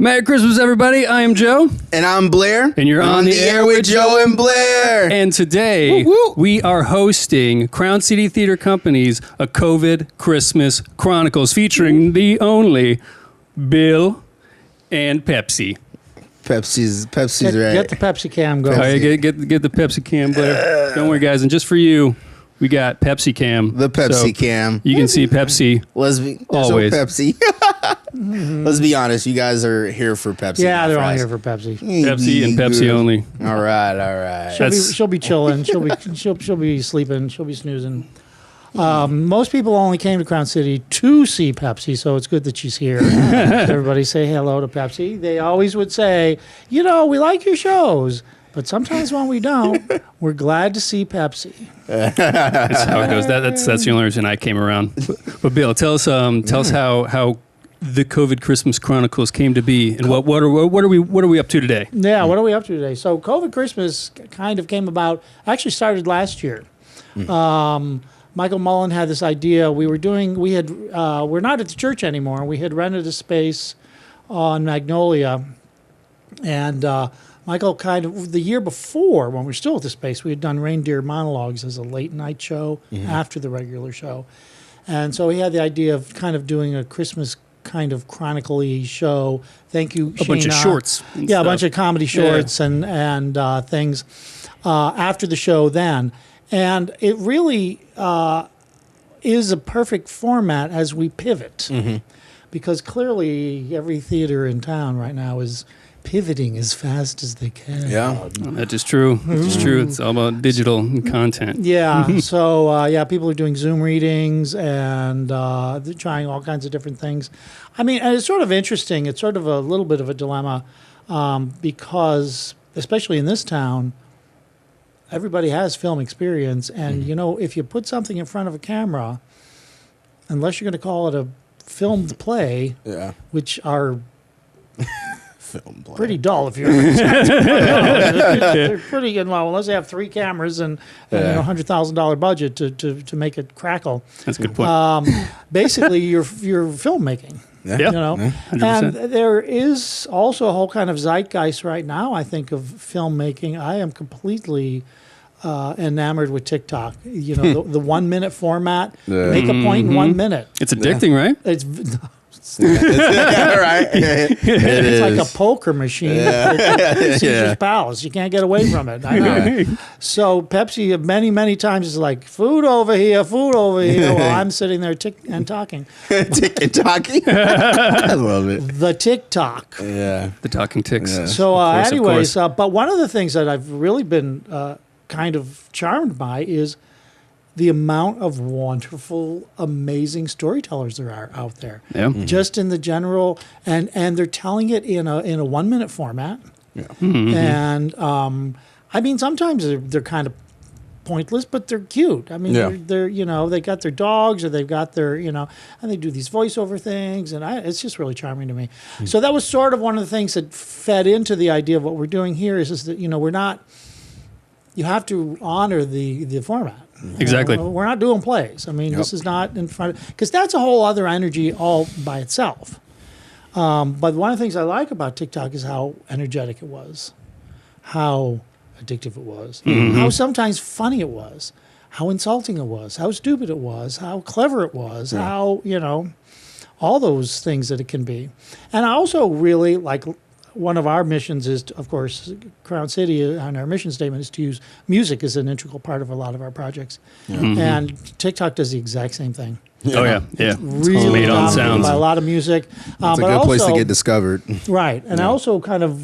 Merry Christmas, everybody. I am Joe. And I'm Blair. And you're on the air with Joe and Blair. And today, we are hosting Crown City Theater Company's A COVID Christmas Chronicles featuring the only Bill and Pepsi. Pepsi's right. Get the Pepsi cam going. All right, get the Pepsi cam, Blair. Don't worry, guys. And just for you, we got Pepsi cam. The Pepsi cam. You can see Pepsi always. Pepsi. Let's be honest. You guys are here for Pepsi. Yeah, they're all here for Pepsi. Pepsi and Pepsi only. All right. She'll be chilling. She'll be sleeping. She'll be snoozing. Most people only came to Crown City to see Pepsi, so it's good that she's here. Everybody say hello to Pepsi. They always would say, we like your shows, but sometimes when we don't, we're glad to see Pepsi. That's how it goes. That's the only reason I came around. But Bill, tell us how the COVID Christmas Chronicles came to be, and what are we up to today? Yeah, what are we up to today? So COVID Christmas kind of came about. Actually started last year. Michael Mullen had this idea. We're not at the church anymore. We had rented a space on Magnolia, and Michael the year before, when we were still at the space, we had done Reindeer Monologues as a late night show after the regular show. And so he had the idea of kind of doing a Christmas kind of chronicle-y show. Thank you, Sheena. A bunch of shorts. Yeah, a bunch of comedy shorts and things after the show then. And it really is a perfect format as we pivot. Because clearly every theater in town right now is pivoting as fast as they can. Yeah. That is true. It's true. It's all about digital content. Yeah. So, people are doing Zoom readings and they're trying all kinds of different things. I mean, and it's sort of interesting. It's sort of a little bit of a dilemma because, especially in this town, everybody has film experience. And, if you put something in front of a camera, unless you're going to call it a filmed play, which are pretty dull if you're they're pretty unless they have 3 cameras and $100,000 budget to make it crackle. That's a good point. Basically, you're filmmaking. And there is also a whole kind of zeitgeist right now, I think, of filmmaking. I am completely enamored with TikTok. The 1 minute format. Make a point in 1 minute. It's addicting, right? It's like a poker machine. It's Caesar's Palace. You can't get away from it. I know. So Pepsi many times is like, food over here while I'm sitting there and talking. Talking? I love it. The TikTok. Yeah. The talking ticks. Yeah. So anyways, but one of the things that I've really been kind of charmed by is the amount of wonderful, amazing storytellers there are out there. Yeah. Just in the general, and they're telling it in a 1 minute format. Yeah. And I mean, sometimes they're kind of pointless, but they're cute. I mean, they're they got their dogs or they've got their and they do these voiceover things, and it's just really charming to me. So that was sort of one of the things that fed into the idea of what we're doing here is that we're not. You have to honor the format. Exactly. We're not doing plays. I mean, this is not in front of... Because that's a whole other energy all by itself. But one of the things I like about TikTok is how energetic it was, how addictive it was, how sometimes funny it was, how insulting it was, how stupid it was, how clever it was, how, all those things that it can be. And I also really like... One of our missions is, of course, Crown City, and our mission statement is to use music as an integral part of a lot of our projects. And TikTok does the exact same thing. Oh, yeah. It's really made on sounds. by a lot of music. It's a good place to get discovered. Right. And I also kind of,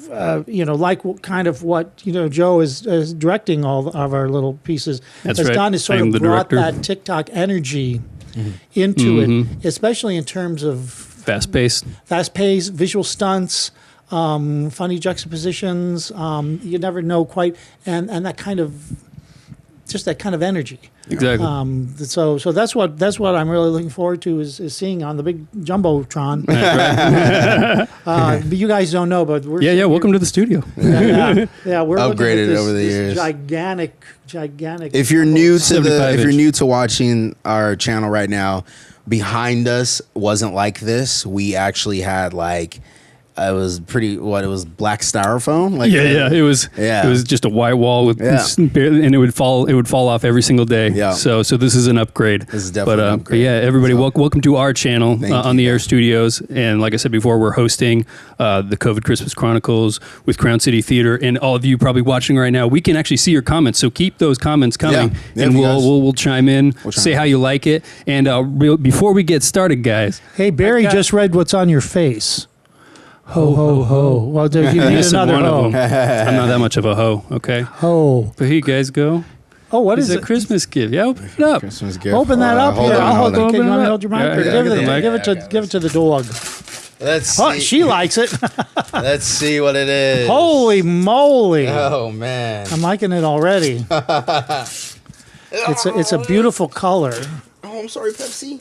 like what, Joe is directing all of our little pieces. That's has right. done is sort of brought that TikTok energy into it, especially in terms of fast-paced, visual stunts, funny juxtapositions. You never know quite, and that kind of energy. Exactly. So that's what I'm really looking forward to is seeing on the big jumbotron. But you guys don't know, but we're welcome to the studio. We're upgraded over the years. Gigantic. If you're new to watching our channel right now, behind us wasn't like this. We actually had like I was pretty. What it was, black styrofoam. Like It was. Yeah. It was just a white wall with, and it would fall. It would fall off every single day. Yeah. So this is an upgrade. This is definitely an upgrade. But yeah, everybody, welcome to our channel on the OTA Studios. And like I said before, we're hosting the COVID Christmas Chronicles with Crown City Theater. And all of you probably watching right now, we can actually see your comments. So keep those comments coming, and we'll chime in, say how you like it. And before we get started, guys, hey, Barry just read what's on your face. Ho, ho, ho. Well, you need another ho. I'm not that much of a ho, okay? Ho. But here you guys go. Oh, what it's is a Christmas gift. Yeah, open it up. Christmas gift. Open that up. Hold Here, on, I'll hold hold on. it. You want me to hold your mic? Yeah, Or yeah, give it to the dog. Let's see. Oh, she likes it. Let's see what it is. Holy moly. Oh, man. I'm liking it already. It's a beautiful color. Oh, I'm sorry, Pepsi.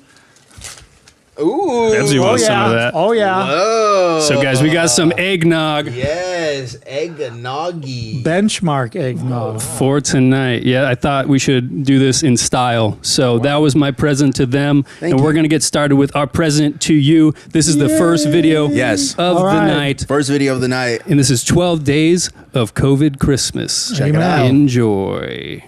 Ooh. Pepsi wants some of that. Oh, yeah. Whoa. So, guys, we got some eggnog Yes, eggnoggy. Benchmark eggnog. for tonight. Yeah, I thought we should do this in style. So that was my present to them. And we're going to get started with our present to you. This is the first video Yes. of the night. First video of the night. And this is 12 days of COVID Christmas. Check it out. Enjoy.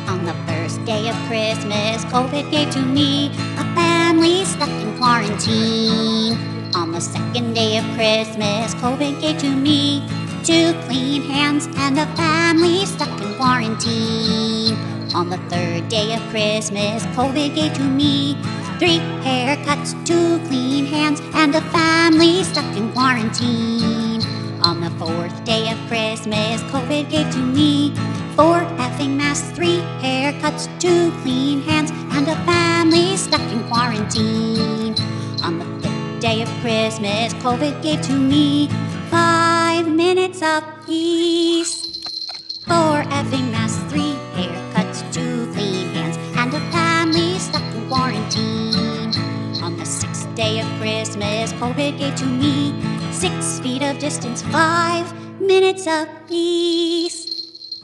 On the first day of Christmas, COVID gave to me a family stuck in quarantine. On the second day of Christmas, COVID gave to me 2 clean hands and a family stuck in quarantine. On the third day of Christmas, COVID gave to me 3 haircuts, 2 clean hands, and a family stuck in quarantine. On the fourth day of Christmas, COVID gave to me 4 effing masks, 3 haircuts, 2 clean hands, and a family stuck in quarantine. On the fifth day of Christmas, COVID gave to me 5 minutes apiece. 4 effing masks, 3 haircuts, 2 clean hands, and a family stuck in quarantine. On the sixth day of Christmas, COVID gave to me 6 feet of distance, 5 minutes apiece.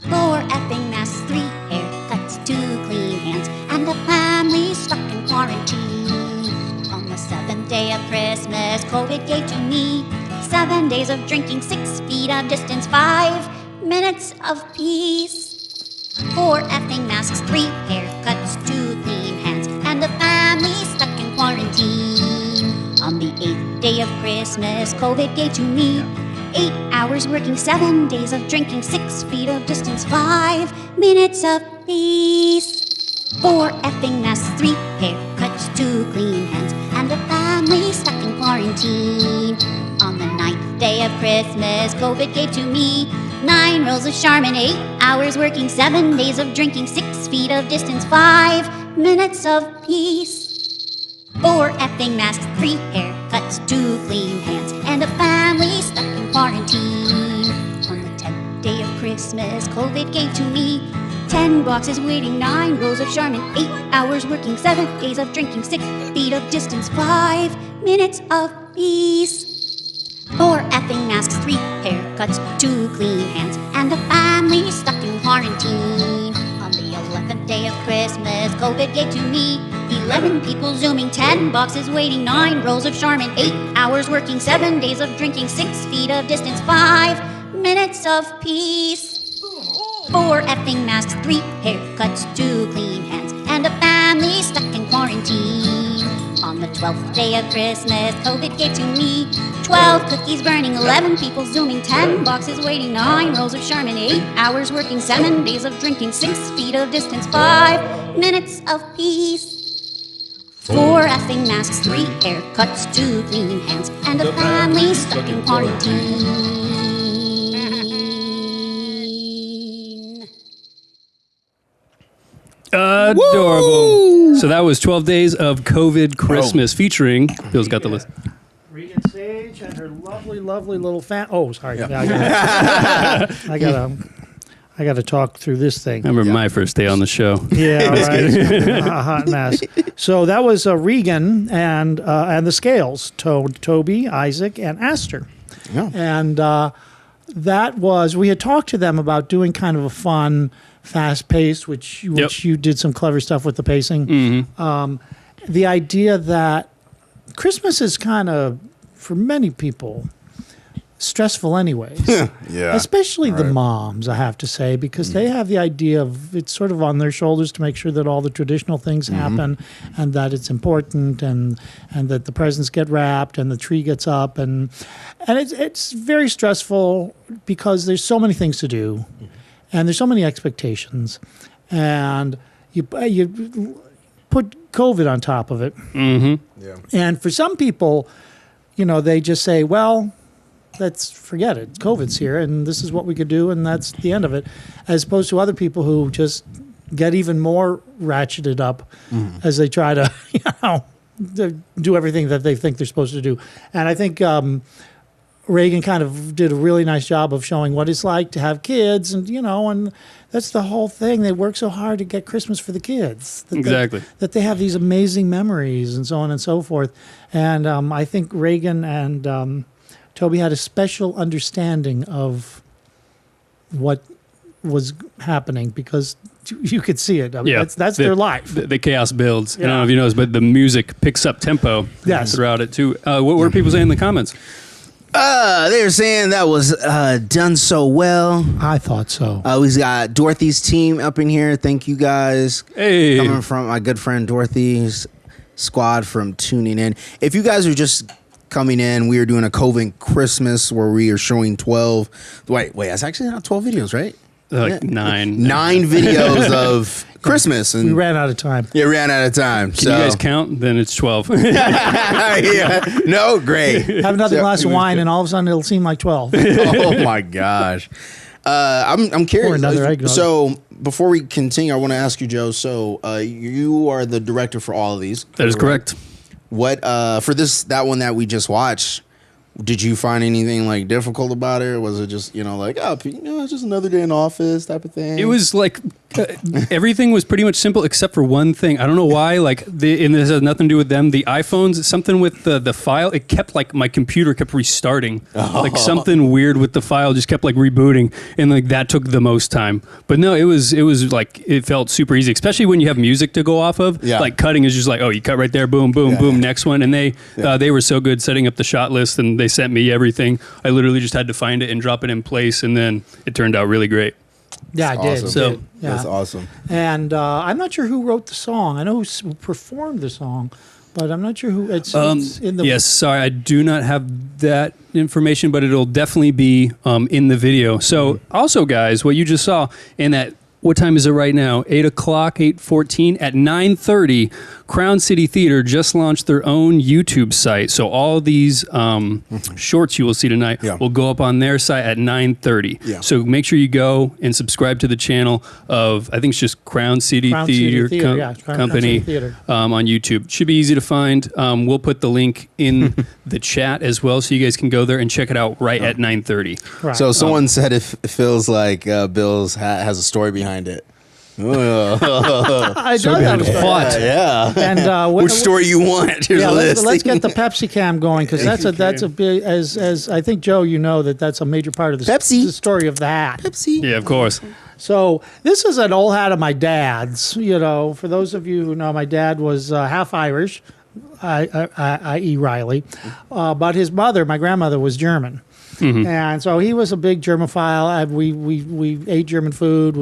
4 effing masks, 3 haircuts, 2 clean hands, and a family stuck in quarantine. On the seventh day of Christmas, COVID gave to me 7 days of drinking, 6 feet of distance, 5 minutes of peace. 4 effing masks, 3 haircuts, 2 clean hands, and a family stuck in quarantine. On the 8th day of Christmas, COVID gave to me 8 hours working, 7 days of drinking, 6 feet of distance, 5 minutes of peace. 4 effing masks, 3 haircuts, 2 clean hands, and a family stuck in quarantine. On the 9th day of Christmas, COVID gave to me 9 rolls of Charmin, 8 hours working, 7 days of drinking, 6 feet of distance, 5 minutes of peace. 4 effing masks, 3 haircuts, 2 clean hands, and a family stuck in quarantine. On the 10th day of Christmas, COVID gave to me 10 boxes waiting, 9 rolls of Charmin, 8 hours working, 7 days of drinking, 6 feet of distance, 5 minutes of peace. 4 effing masks, 3 haircuts, 2 clean hands, and a family stuck in quarantine. On the 11th day of Christmas, COVID gave to me 11 people zooming, 10 boxes waiting, 9 rolls of Charmin, 8 hours working, 7 days of drinking, 6 feet of distance, 5 minutes of peace. 4 effing masks, 3 haircuts, 2 clean hands, and a family stuck in quarantine. On the 12th day of Christmas, COVID gave to me 12 cookies burning, 11 people zooming, 10 boxes waiting, 9 rolls of Charmin, 8 hours working, 7 days of drinking, 6 feet of distance, 5 minutes of peace. 4 effing masks, 3 haircuts, 2 clean hands, and a family stuck in quarantine. Adorable. So that was 12 days of COVID Christmas featuring, Bill's got the list. Regan Sage and her lovely, lovely little fan. Oh, sorry. Yeah. I got to talk through this thing. I remember my first day on the show. Yeah, right. A hot mess. So that was Regan and the Scales, Toby, Isaac, and Aster. Yeah. And that was, we had talked to them about doing kind of a fun, fast pace, which you did some clever stuff with the pacing. the idea that Christmas is kind of, for many people, stressful anyways. Yeah. Especially the moms, I have to say, because they have the idea of it's sort of on their shoulders to make sure that all the traditional things happen and that it's important and that the presents get wrapped and the tree gets up and it's very stressful because there's so many things to do and there's so many expectations and you put COVID on top of it. Yeah. And for some people, they just say, well, let's forget it. COVID's here, and this is what we could do, and that's the end of it. As opposed to other people who just get even more ratcheted up as they try to, do everything that they think they're supposed to do. And I think Reagan kind of did a really nice job of showing what it's like to have kids, and and that's the whole thing. They work so hard to get Christmas for the kids. Exactly. That they have these amazing memories and so on and so forth. And I think Reagan and Toby had a special understanding of what was happening because you could see it. I mean, that's their life. The chaos builds. I don't know if you noticed, but the music picks up tempo throughout it too. What were people saying in the comments? They were saying that was done so well. I thought so. We got Dorothy's team up in here. Thank you guys. Hey. Coming from my good friend Dorothy's squad from tuning in. If you guys are just coming in, we are doing a COVID Christmas where we are showing 12. Wait, that's actually not 12 videos, right? Like 9. 9 videos of Christmas. And we ran out of time. Yeah, ran out of time. Can you guys count? Then it's 12. Yeah. No, great. Have another glass of wine, and all of a sudden it'll seem like 12. Oh my gosh. I'm curious. Or another eggnog. So before we continue, I want to ask you, Joe. So you are the director for all of these. That is correct. What for that one that we just watched? Did you find anything like difficult about it? Or was it just it's just another day in office type of thing? It was like everything was pretty much simple except for one thing. I don't know why. And this has nothing to do with them. The iPhones, something with the file. It kept my computer kept restarting. Like something weird with the file just kept rebooting, and that took the most time. But no, it was it felt super easy, especially when you have music to go off of. Yeah. Like cutting is just you cut right there, boom, boom, boom, next one. And they were so good setting up the shot list, and they sent me everything. I literally just had to find it and drop it in place, and then it turned out really great. Yeah, I did. Awesome. So yeah. That's awesome. And I'm not sure who wrote the song. I know who performed the song, but I'm not sure who. It's in the. Yes, sorry, I do not have that information, but it'll definitely be in the video. So also, guys, what you just saw in that. What time is it right now? 8 o'clock, 8:14. At 9:30, Crown City Theater just launched their own YouTube site. So all these shorts you will see tonight will go up on their site at 9:30. Yeah. So make sure you go and subscribe to the channel of, I think it's just Crown City Theater Company on YouTube. Should be easy to find. We'll put the link in the chat as well, so you guys can go there and check it out right at 9:30. Right. So someone said it feels like Bill's has a story behind it. I know that was plot. Yeah. And which story you want? Here's a list. Let's get the Pepsi cam going, because that's a big, as I think, Joe, that's a major part of the story of the hat. Pepsi. Yeah, of course. So this is an old hat of my dad's. For those of you who know, my dad was half Irish, i.e. Riley, but his mother, my grandmother, was German. Mm-hmm. And so he was a big Germophile. We ate German food.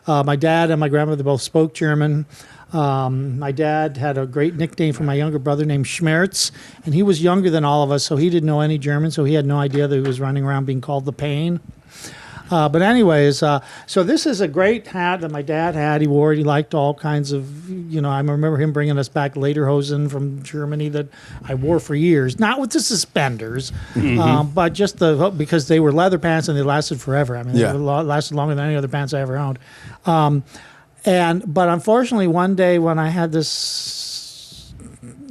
My dad and my grandmother both spoke German. My dad had a great nickname for my younger brother named Schmerz, and he was younger than all of us, so he didn't know any German, so he had no idea that he was running around being called the Pain. But anyways, so this is a great hat that my dad had. He wore it. He liked all kinds of, I remember him bringing us back lederhosen from Germany that I wore for years. Not with the suspenders, but just because they were leather pants and they lasted forever. I mean, they lasted longer than any other pants I ever owned. But unfortunately, one day when I had this,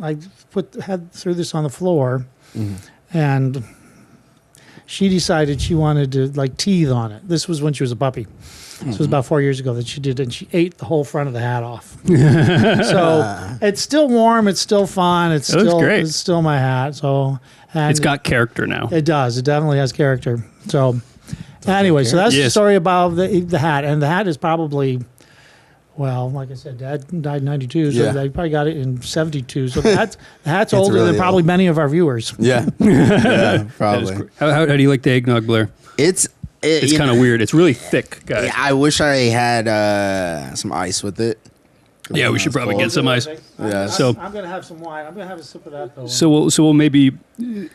I threw this on the floor, and she decided she wanted to teethe on it. This was when she was a puppy. This was about 4 years ago that she did, and she ate the whole front of the hat off. So it's still warm. It's still fun. It's still my hat. So it's got character now. It does. It definitely has character. So anyway, so that's the story about the hat, and the hat is probably Well, like I said, Dad died in 92, so Yeah. they probably got it in 72. So that's older really than probably old. many of our viewers. Yeah, yeah, That is probably. cr- how do you like the eggnog, Blair? It's It's kind of weird. It's really thick, guys. I wish I had some ice with it. Yeah, we should probably get some ice. Yeah. So- I'm going to have some wine. I'm going to have a sip of that, though. So we'll maybe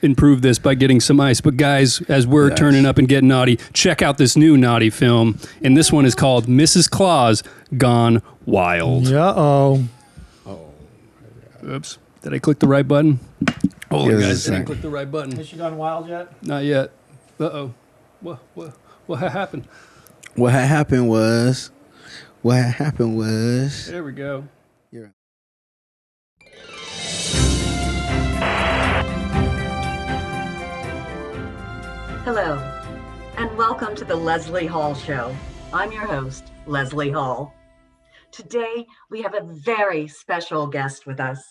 improve this by getting some ice. But guys, as we're Yes. turning up and getting naughty, check out this new naughty film, and this one is called Mrs. Claus Gone Wild. Uh-oh. Oops, did I click the right button? Holy Give us a guys, did I sec. click the right button? Has she gone wild yet? Not yet. Uh-oh. What happened? What had happened was. There we go. You're- Hello, and welcome to the Leslie Hall Show. I'm your host, Leslie Hall. Today, we have a very special guest with us,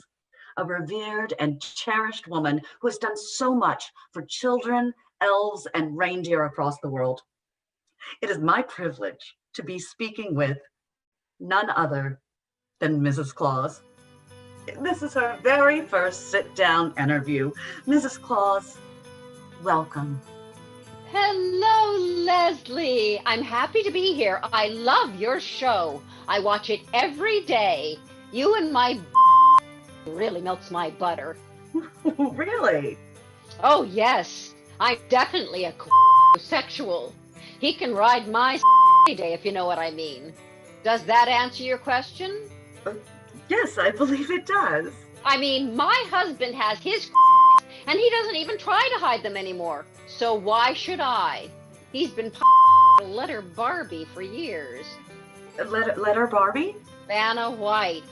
a revered and cherished woman who has done so much for children, elves, and reindeer across the world. It is my privilege to be speaking with none other than Mrs. Claus. This is her very first sit-down interview. Mrs. Claus, welcome. Hello, Leslie. I'm happy to be here. I love your show. I watch it every day. You and my really melts my butter. Really? Oh, yes. I'm definitely a sexual. He can ride my any day, if you know what I mean. Does that answer your question? Yes, I believe it does. I mean, my husband has his and he doesn't even try to hide them anymore. So why should I? He's been letter Barbie for years. Letter Barbie? Vanna White.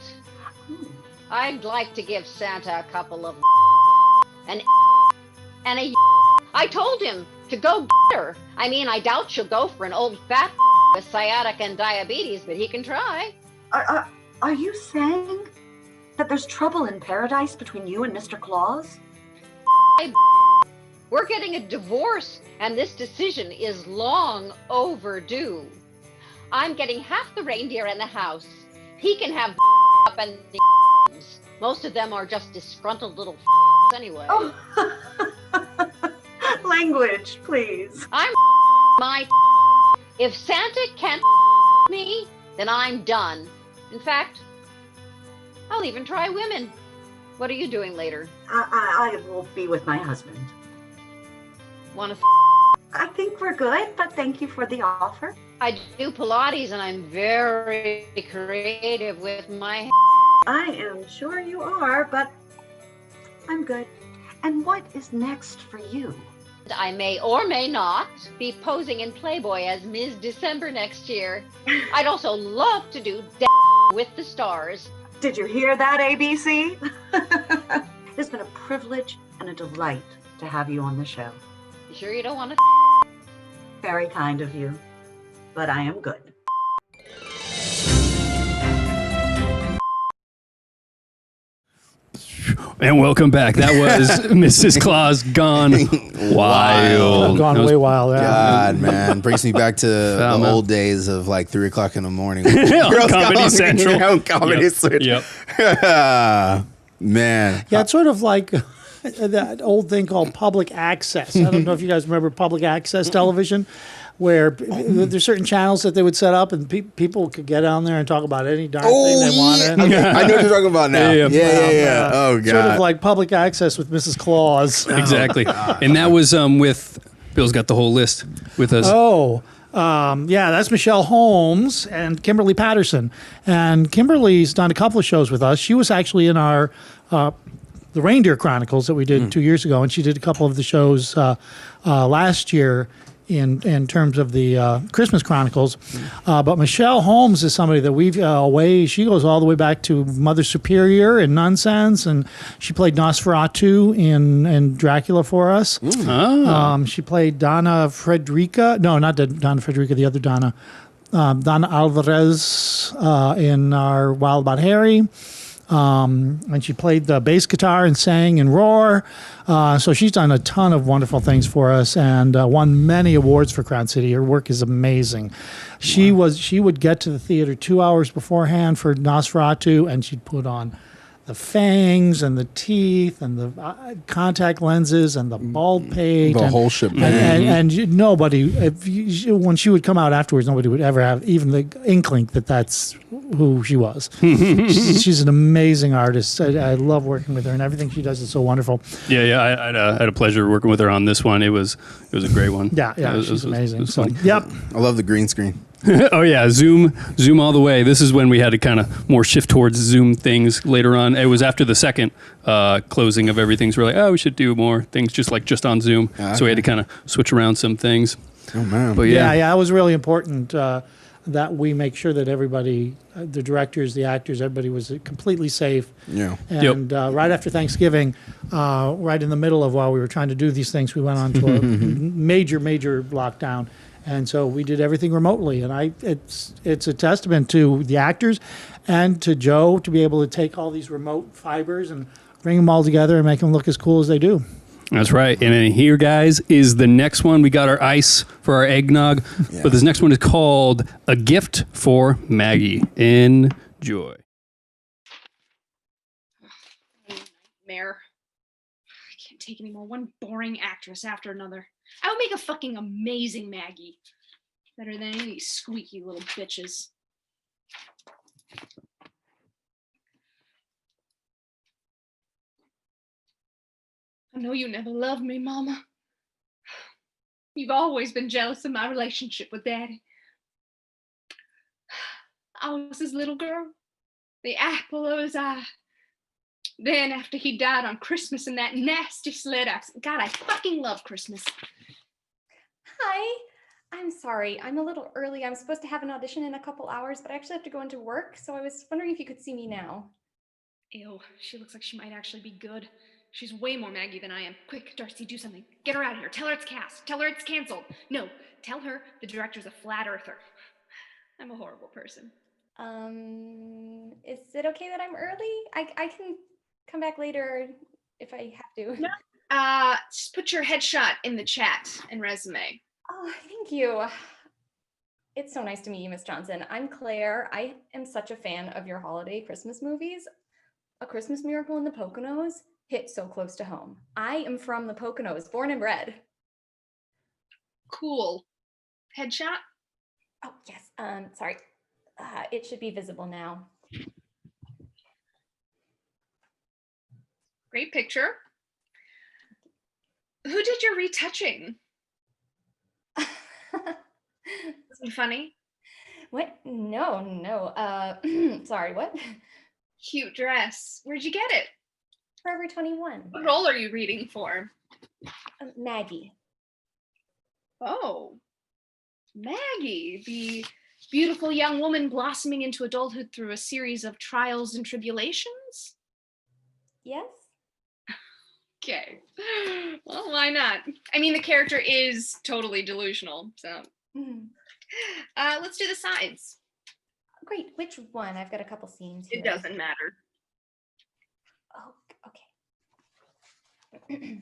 I'd like to give Santa a couple of and a. I told him to go get her. I mean, I doubt she'll go for an old fat with sciatica and diabetes, but he can try. Are you saying that there's trouble in paradise between you and Mr. Claus? We're getting a divorce, and this decision is long overdue. I'm getting half the reindeer in the house. He can have up and the most of them are just disgruntled little anyway. Oh. Language, please. I'm my. If Santa can't me, then I'm done. In fact, I'll even try women. What are you doing later? I will be with my husband. Want to? I think we're good, but thank you for the offer. I do Pilates, and I'm very creative with my. I am sure you are, but I'm good. And what is next for you? I may or may not be posing in Playboy as Ms. December next year. I'd also love to do with the stars. Did you hear that, ABC? It's been a privilege and a delight to have you on the show. You sure you don't want to? Very kind of you, but I am good. And welcome back. That was Mrs. Claus Gone Wild. Gone That was- way wild. Yeah. God, man, brings me back to the man. old days of like 3 o'clock in the morning. On Comedy Central. On Comedy Yep. Central. Yep. Man. Yeah, it's sort of like that old thing called public access. I don't know if you guys remember public access television, where there's certain channels that they would set up and people could get on there and talk about any darn thing they wanted. Okay, I know what you're talking about now. Yeah, Yeah, yeah. yeah. Oh, God. Sort of like public access with Mrs. Claus. Exactly. And that was with Bill's got the whole list with us. Oh, yeah, that's Michelle Holmes and Kimberly Patterson. And Kimberly's done a couple of shows with us. She was actually in our the Reindeer Chronicles that we did 2 years ago, and she did a couple of the shows last year in terms of the Christmas Chronicles. But Michelle Holmes is somebody that we've she goes all the way back to Mother Superior in Nonsense, and she played Nosferatu in Dracula for us. She played Donna Frederica. No, not Donna Frederica, the other Donna. Donna Alvarez in our Wild About Harry. And she played the bass guitar and sang in Roar. So she's done a ton of wonderful things for us and won many awards for Crown City. Her work is amazing. She would get to the theater 2 hours beforehand for Nosferatu, and she'd put on the fangs and the teeth and the contact lenses and the bald pate. The and, whole shit. Nobody, when she would come out afterwards, nobody would ever have even the inkling that that's who she was. She's an amazing artist. I love working with her, and everything she does is so wonderful. Yeah. I had a pleasure working with her on this one. It was a great one. Yeah, she's amazing. So, fun. yep. I love the green screen. Oh yeah, Zoom all the way. This is when we had to kind of more shift towards Zoom things later on. It was after the second closing of everything. So we're like, oh, we should do more things just on Zoom. So we had to kind of switch around some things. Oh man. But Yeah, it was really important that we make sure that everybody, the directors, the actors, everybody was completely safe. Yeah. And right after Thanksgiving, right in the middle of while we were trying to do these things, we went on to a major lockdown. And so we did everything remotely, and it's a testament to the actors and to Joe to be able to take all these remote fibers and bring them all together and make them look as cool as they do. That's right. And then here, guys, is the next one. We got our ice for our eggnog, but this next one is called A Gift for Maggie. Enjoy. Nightmare. I can't take anymore. One boring actress after another. I would make a fucking amazing Maggie. Better than any of these squeaky little bitches. I know you never loved me, Mama. You've always been jealous of my relationship with Daddy. I was his little girl, the apple of his eye. Then after he died on Christmas in that nasty sled accident, God, I fucking love Christmas. Hi, I'm sorry. I'm a little early. I'm supposed to have an audition in a couple hours, but I actually have to go into work. So I was wondering if you could see me now. Ew, she looks like she might actually be good. She's way more Maggie than I am. Quick, Darcy, do something. Get her out of here. Tell her it's cast. Tell her it's canceled. No, tell her the director's a flat earther. I'm a horrible person. Is it okay that I'm early? I can come back later if I have to. No. Just put your headshot in the chat and resume. Oh, thank you. It's so nice to meet you, Miss Johnson. I'm Claire. I am such a fan of your holiday Christmas movies. A Christmas Miracle in the Poconos hit so close to home. I am from the Poconos, born and bred. Cool. Headshot? Oh, yes. Sorry. It should be visible now. Great picture. Who did your retouching? Isn't funny? What? No. Sorry, what? Cute dress. Where'd you get it? Forever 21. What role are you reading for? Maggie. Oh, Maggie, the beautiful young woman blossoming into adulthood through a series of trials and tribulations? Yes? Okay. Well, why not? I mean, the character is totally delusional, so. Let's do the sides. Great. Which one? I've got a couple scenes here. It doesn't matter. Oh, okay.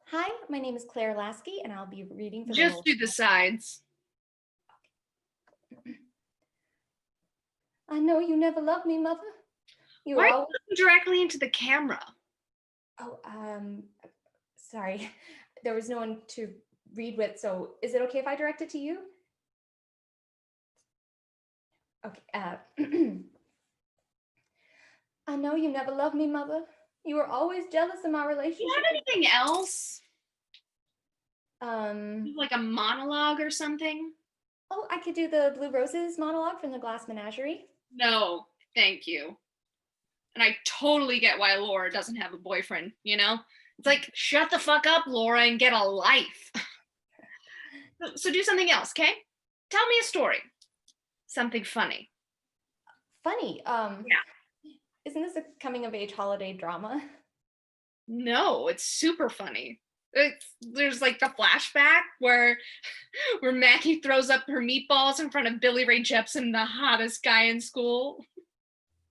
Hi, my name is Claire Lasky, and I'll be reading for Just do the sides. I know you never loved me, Mother. You Why are you always... looking directly into the camera? Oh, sorry. There was no one to read with, so is it okay if I direct it to you? Okay. I know you never loved me, Mother. You were always jealous of my relationship. Do you have anything else? Um, Like a monologue or something? Oh, I could do the Blue Roses monologue from the Glass Menagerie. No, thank you. And I totally get why Laura doesn't have a boyfriend, you know? It's like, shut the fuck up, Laura, and get a life. So do something else, okay? Tell me a story. Something funny. Funny. Yeah. Isn't this a coming of age holiday drama? No, it's super funny. There's like the flashback where Maggie throws up her meatballs in front of Billy Ray Jepsen, the hottest guy in school.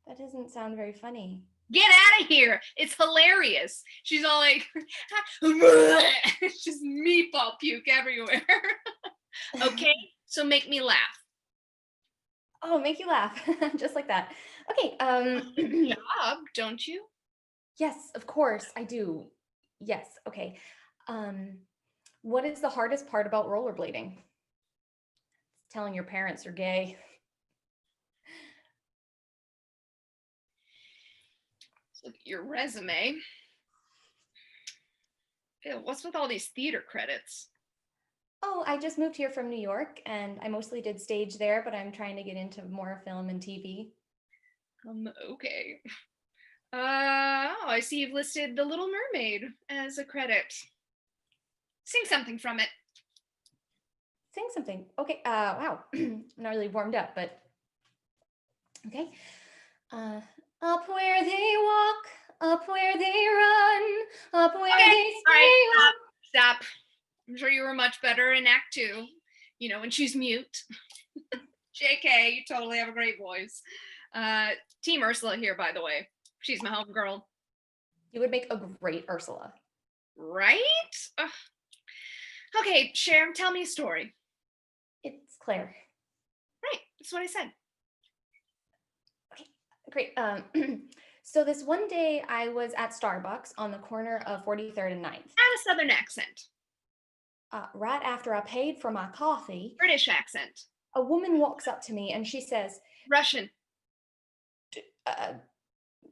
That doesn't sound very funny. Get out of here. It's hilarious. She's all like, it's just meatball puke everywhere. Okay, so make me laugh. Oh, make you laugh. Just like that. Okay. Job, don't you? Yes, of course I do. Yes. Okay. What is the hardest part about rollerblading? Telling your parents you're gay. Look at your resume. Ew, what's with all these theater credits? Oh, I just moved here from New York and I mostly did stage there, but I'm trying to get into more film and TV. Okay. Oh, I see you've listed The Little Mermaid as a credit. Sing something from it. Sing something. Okay. Wow. I'm not really warmed up, but okay. Up where they walk, up where they run, up where Okay, they all right, stay. stop. I'm sure you were much better in Act 2. You know, when she's mute. JK, you totally have a great voice. Team Ursula here, by the way. She's my homegirl. You would make a great Ursula. Right? Ugh. Okay, Cher, tell me a story. It's Claire. Right, that's what I said. Okay, great. So this one day I was at Starbucks on the corner of 43rd and 9th. Add a southern accent. Right after I paid for my coffee, British accent. a woman walks up to me and she says, Russian.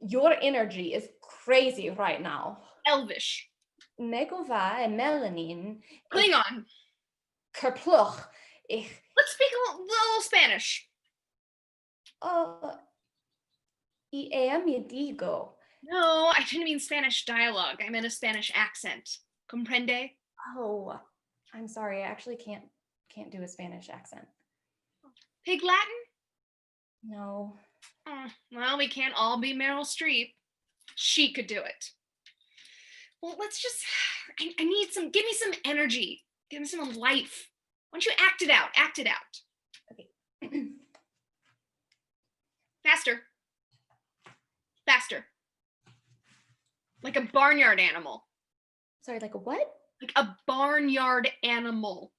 your energy is crazy right now. Elvish. Megova melanin. Klingon. Kerpluch. Let's speak a little Spanish. Y me digo. No, I didn't mean Spanish dialogue. I meant a Spanish accent. Comprende? Oh, I'm sorry. I actually can't do a Spanish accent. Pig Latin? No. Well, we can't all be Meryl Streep. She could do it. Well, let's just, I need some, give me some energy. Give me some life. Why don't you act it out? Act it out. Okay. Faster. Faster. Like a barnyard animal. Sorry, like a what? Like a barnyard animal.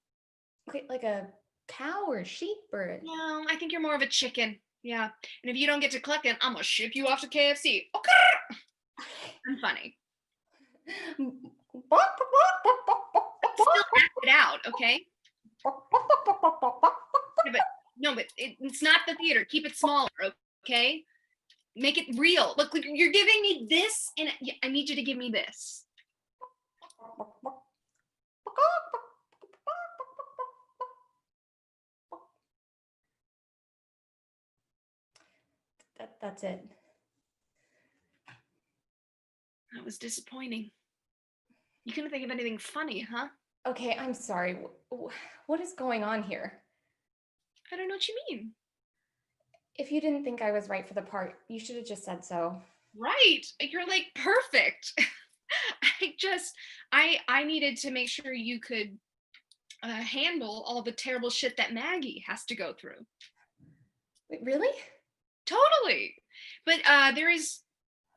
Okay, like a cow or a sheep or... No, I think you're more of a chicken. Yeah. And if you don't get to clucking, I'm going to ship you off to KFC. Okay. I'm funny. Still act it out, okay? Yeah, but it's not the theater. Keep it smaller, okay? Make it real. Look, you're giving me this, and I need you to give me this. That's it. That was disappointing. You couldn't think of anything funny, huh? Okay, I'm sorry. What is going on here? I don't know what you mean. If you didn't think I was right for the part, you should have just said so. Right. You're like perfect. I needed to make sure you could handle all the terrible shit that Maggie has to go through. Wait, really? Totally. But there is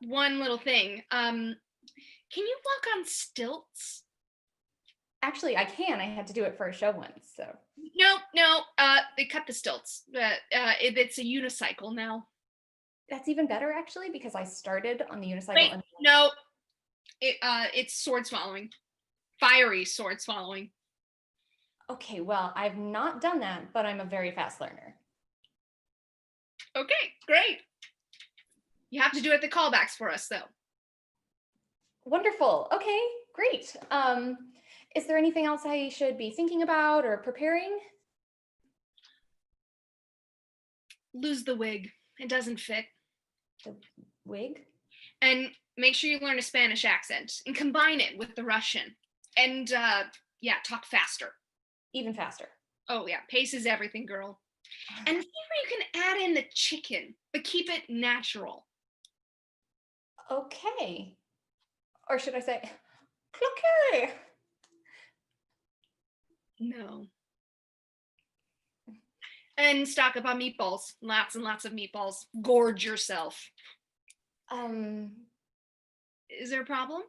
one little thing. Can you walk on stilts? Actually, I can. I had to do it for a show once, so. No. They cut the stilts. It's a unicycle now. That's even better, actually, because I started on the unicycle. Wait, no. It's sword swallowing. Fiery sword swallowing. Okay, well, I've not done that, but I'm a very fast learner. Okay, great. You have to do it the callbacks for us, though. Wonderful. Okay, great. Is there anything else I should be thinking about or preparing? Lose the wig. It doesn't fit. The wig? And make sure you learn a Spanish accent and combine it with the Russian. And yeah, talk faster. Even faster. Oh yeah, pace is everything, girl. And see where you can add in the chicken, but keep it natural. Okay. Or should I say, clucky? No. And stock up on meatballs. Lots and lots of meatballs. Gorge yourself. Is there a problem?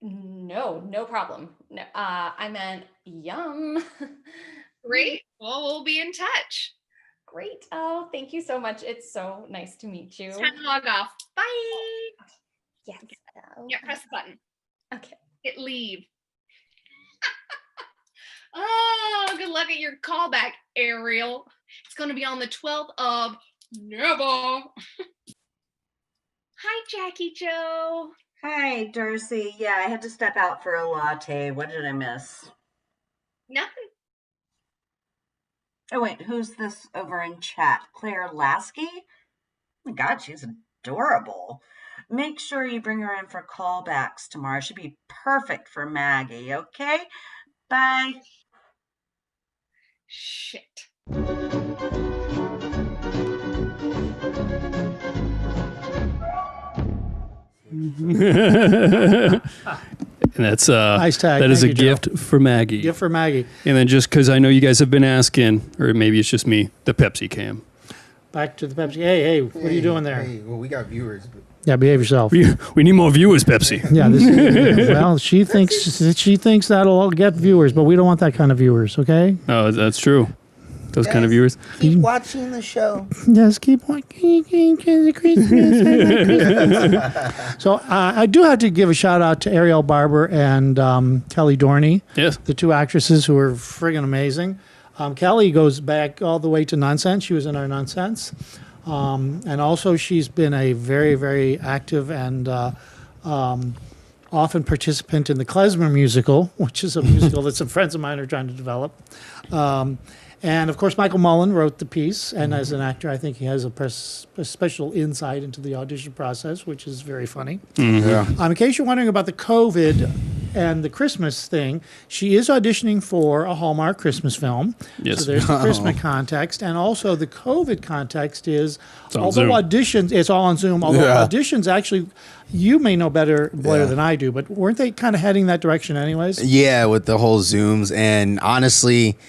No problem. No, I meant yum. Great. Well, we'll be in touch. Great. Oh, thank you so much. It's so nice to meet you. It's time to log off. Bye. Yes. Yeah, press the button. Okay. Hit leave. Oh, good luck at your callback, Ariel. It's going to be on the 12th of Never. Hi, Jackie Joe. Hi, Darcy. Yeah, I had to step out for a latte. What did I miss? Nothing. Oh, wait, who's this over in chat? Claire Lasky? Oh my God, she's adorable. Make sure you bring her in for callbacks tomorrow. She'd be perfect for Maggie, okay? Bye. Shit. And that's Nice tag. that is Thank a you, Joe. gift for Maggie. Gift for Maggie. And then just because I know you guys have been asking, or maybe it's just me, the Pepsi cam. Back to the Pepsi. Hey, what are you doing there? Hey, well, we got viewers. But Yeah, behave yourself. We need more viewers, Pepsi. Yeah, this is, well, she thinks that'll get viewers, but we don't want that kind of viewers, okay? Oh, that's true. Those kind of viewers. keep watching the show. Yes, keep watching Christmas. So I do have to give a shout out to Ariel Barber and Kelly Dorney, Yes. the two actresses who are friggin' amazing. Kelly goes back all the way to Nonsense. She was in our Nonsense. And also she's been a very, very active and often participant in the Klezmer musical, which is a musical that some friends of mine are trying to develop. And of course, Michael Mullen wrote the piece, and as an actor, I think he has a special insight into the audition process, which is very funny. Yeah. In case you're wondering about the COVID and the Christmas thing, she is auditioning for a Hallmark Christmas film. Yes. So there's the Christmas context, and also the COVID context is, on although Zoom. auditions, it's all on Zoom. Although auditions actually, you may know better, Blair, than I do, but weren't they kind of heading that direction anyways? Yeah, with the whole Zooms. And honestly,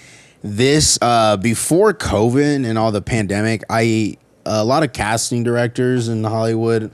this before COVID and all the pandemic, a lot of casting directors in Hollywood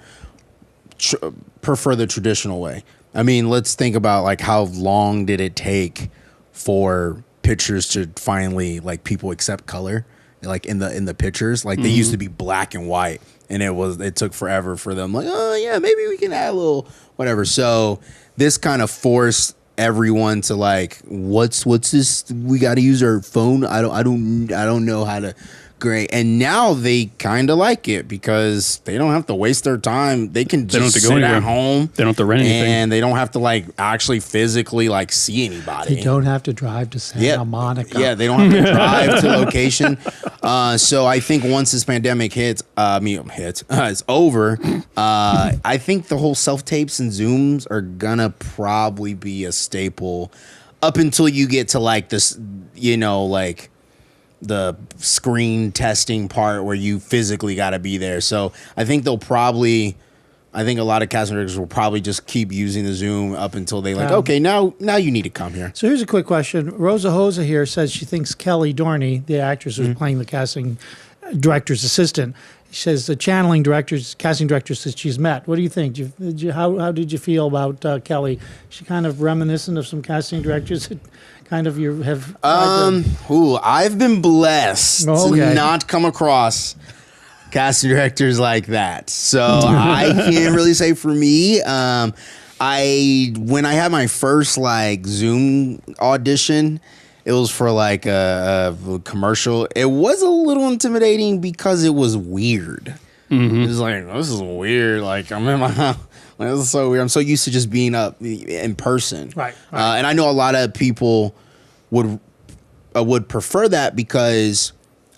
prefer the traditional way. I mean, let's think about like how long did it take for pictures to finally like people accept color, like in the pictures. Like they used to be black and white, and it took forever for them. Like, oh yeah, maybe we can add a little whatever. So this kind of forced everyone to like, what's this? We got to use our phone. I don't know how to. Great. And now they kind of like it because they don't have to waste their time. They can don't have just to go sit anywhere. at home. They don't have to rent anything. And they don't have to like actually physically like see anybody. They don't have to drive to Santa Monica. Yeah, they don't have to drive to location. So I think once this pandemic it's over, I think the whole self-tapes and Zooms are gonna probably be a staple up until you get to like this, like the screen testing part where you physically got to be there. So I think a lot of casting directors will probably just keep using the Zoom up until they like, okay, now you need to come here. So here's a quick question. Rosa Hosa here says she thinks Kelly Dorney, the actress who's playing the casting director's assistant, she says the casting director says she's met. What do you think? How did you feel about Kelly? She kind of reminiscent of some casting directors that kind of you have. I've been blessed to not come across casting directors like that. So I can't really say for me. When I had my first like Zoom audition, it was for like a commercial. It was a little intimidating because it was weird. It was like, this is weird. Like I'm in my house. Like, this is so weird. I'm so used to just being up in person. Right. And I know a lot of people would prefer that because,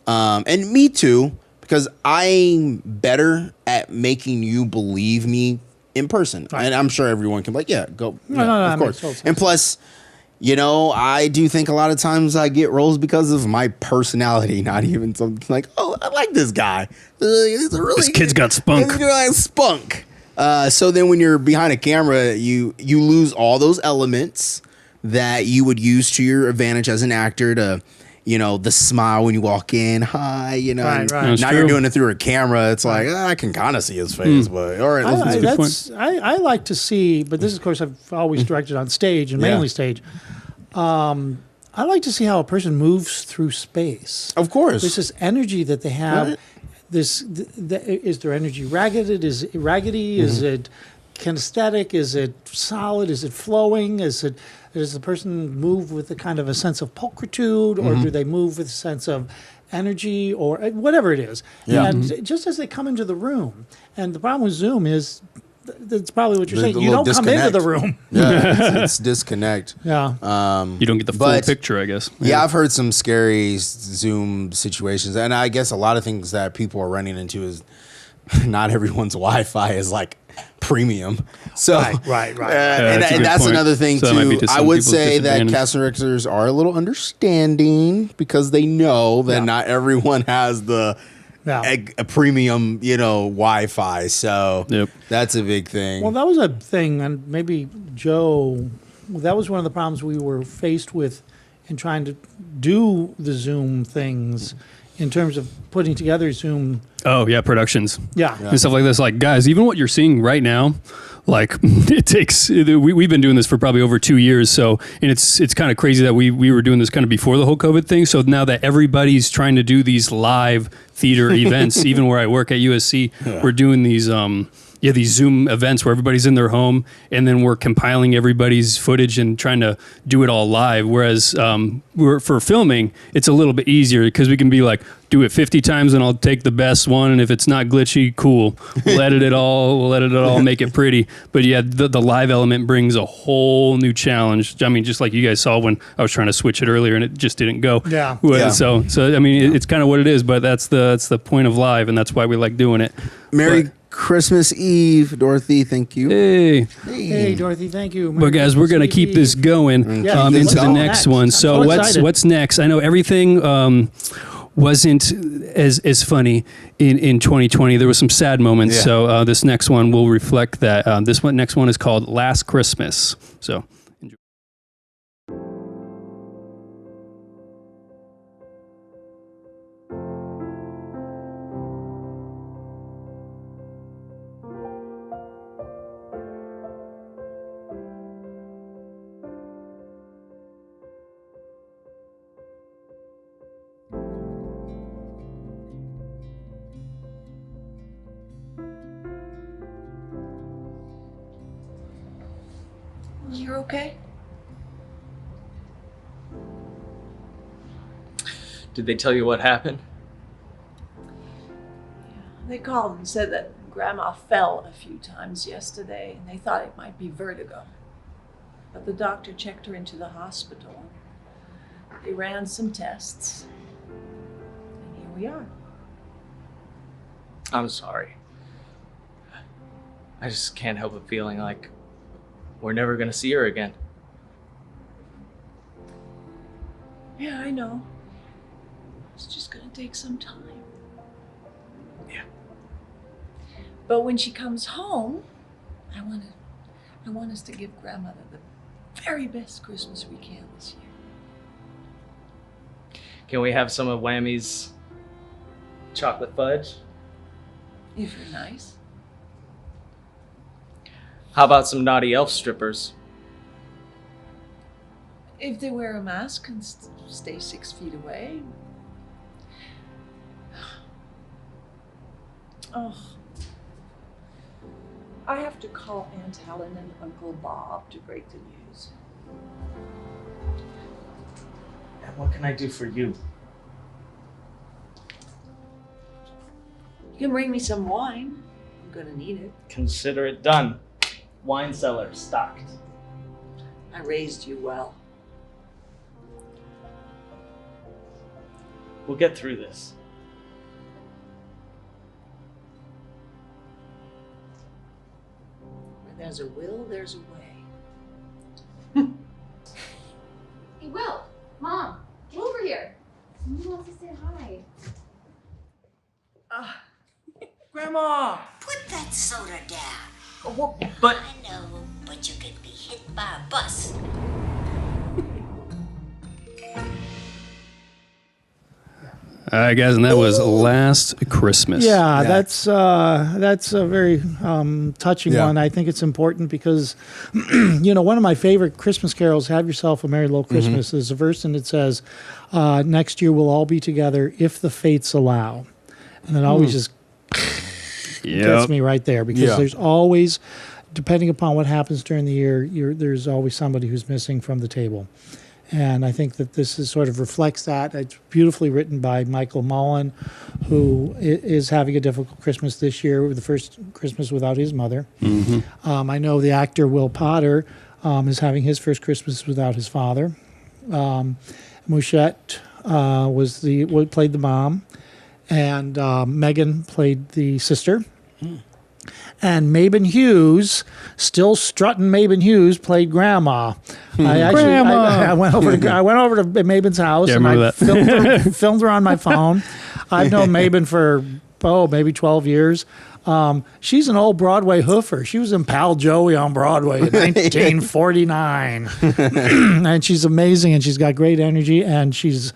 and me too, because I'm better at making you believe me in person. Right. And I'm sure everyone can be like, yeah, go. No, of course. And plus, I do think a lot of times I get roles because of my personality, not even something like, oh, I like this guy. This kid's got spunk. This guy has spunk. So then when you're behind a camera, you lose all those elements that you would use to your advantage as an actor to the smile when you walk in, hi, Right, and right. now you're doing it through a camera. It's like, I can kind of see his face, but all right. I like to see, but this, of course, I've always directed on stage and mainly stage. I like to see how a person moves through space. Of course. There's this energy that they have. Right. Is their energy raggedy? Is it raggedy? Is it kinesthetic? Is it solid? Is it flowing? Does the person move with a kind of a sense of pulchritude, or do they move with a sense of energy, or whatever it is? Yeah. And just as they come into the room, and the problem with Zoom is, that's probably what you're saying. The You don't little come into disconnect. the room. Yeah, it's disconnect. Yeah. You don't get the full picture, I guess. Yeah, I've heard some scary Zoom situations, and I guess a lot of things that people are running into is not everyone's Wi-Fi is like premium. So Right. And that's point. another thing So that might be too. to I some would people's say that disadvantage. casting directors are a little understanding because they know that not everyone has the a premium, Wi-Fi. So that's a big thing. Well, that was a thing, and maybe Joe, that was one of the problems we were faced with in trying to do the Zoom things in terms of putting together Zoom. Oh, yeah, productions. Yeah. And stuff like this. Like, guys, even what you're seeing right now, like, it takes, we've been doing this for probably over 2 years. So, and it's kind of crazy that we were doing this kind of before the whole COVID thing. So now that everybody's trying to do these live theater events, even where I work at USC, we're doing these, these Zoom events where everybody's in their home, and then we're compiling everybody's footage and trying to do it all live. Whereas for filming, it's a little bit easier because we can be like, do it 50 times and I'll take the best one. And if it's not glitchy, cool. We'll edit it all, make it pretty. But yeah, the live element brings a whole new challenge. I mean, just like you guys saw when I was trying to switch it earlier and it just didn't go. Yeah. So I mean, it's kind of what it is, but that's the point of live, and that's why we like doing it. Merry Christmas Eve, Dorothy. Thank you. Hey, Dorothy. Thank you. But guys, we're going to keep this going into the next one. So what's next? I know everything wasn't as funny in 2020. There was some sad moments. Yeah. So this next one will reflect that. Next one is called Last Christmas. So enjoy. You're okay? Did they tell you what happened? They called and said that Grandma fell a few times yesterday and they thought it might be vertigo. But the doctor checked her into the hospital. They ran some tests. And here we are. I'm sorry. I just can't help but feeling like we're never gonna see her again. Yeah, I know. It's just gonna take some time. Yeah. But when she comes home, I want us to give Grandmother the very best Christmas we can this year. Can we have some of Whammy's chocolate fudge? If you're nice. How about some naughty elf strippers? If they wear a mask and stay 6 feet away. Oh. I have to call Aunt Helen and Uncle Bob to break the news. And what can I do for you? You can bring me some wine. I'm gonna need it. Consider it done. Wine cellar stocked. I raised you well. We'll get through this. Where there's a will, there's a way. Hey, Will, Mom, get over here. Someone wants to say hi. Grandma! Put that soda down. Oh, but I know, but you could be hit by a bus. All right, guys, and that was Last Christmas. Yeah, that's a very touching one. I think it's important because, one of my favorite Christmas carols, "Have Yourself a Merry Little Christmas," is a verse, and it says, "Next year we'll all be together if the fates allow," and it always just gets me right there because there's always, depending upon what happens during the year, there's always somebody who's missing from the table. And I think that this sort of reflects that. It's beautifully written by Michael Mullen, who is having a difficult Christmas this year, the first Christmas without his mother. I know the actor Will Potter is having his first Christmas without his father. Mouchette played the mom, and Megan played the sister. And Mabon Hughes, still strutting Mabon Hughes, played Grandma. I went over to Mabon's house and I filmed her on my phone. I've known Mabon for maybe 12 years. She's an old Broadway hoofer. She was in Pal Joey on Broadway in 1949. And she's amazing, and she's got great energy, and she's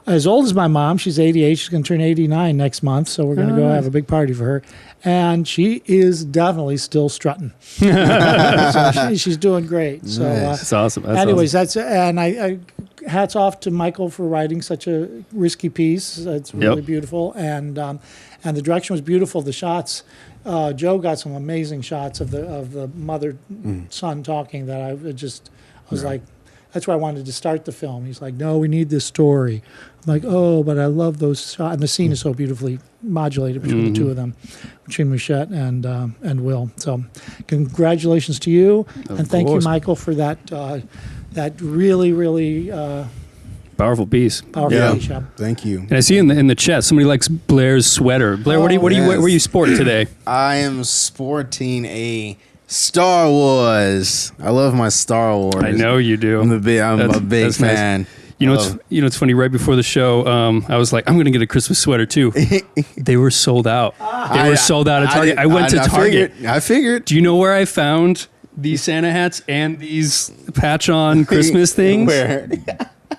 as old as my mom. She's 88. She's going to turn 89 next month, so we're going to go have a big party for her. And she is definitely still strutting. So she's doing great. So that's awesome. Anyways, I hats off to Michael for writing such a risky piece. It's really beautiful, and the direction was beautiful. The shots, Joe got some amazing shots of the mother son talking that I was like. That's why I wanted to start the film. He's like, "No, we need this story." I'm like, "Oh, but I love those shots." And the scene is so beautifully modulated between the two of them, between Mouchette and Will. So congratulations to you. And thank you, Michael, for that really, really powerful piece. Thank you. And I see in the chat, somebody likes Blair's sweater. Blair, what are you sporting today? I am sporting a Star Wars. I love my Star Wars. I know you do. I'm a big fan. Nice. It's funny. Right before the show, I was like, I'm going to get a Christmas sweater too. They were sold out. They were sold out at Target. I went to Target. I figured. Do you know where I found these Santa hats and these patch-on Christmas things? Where?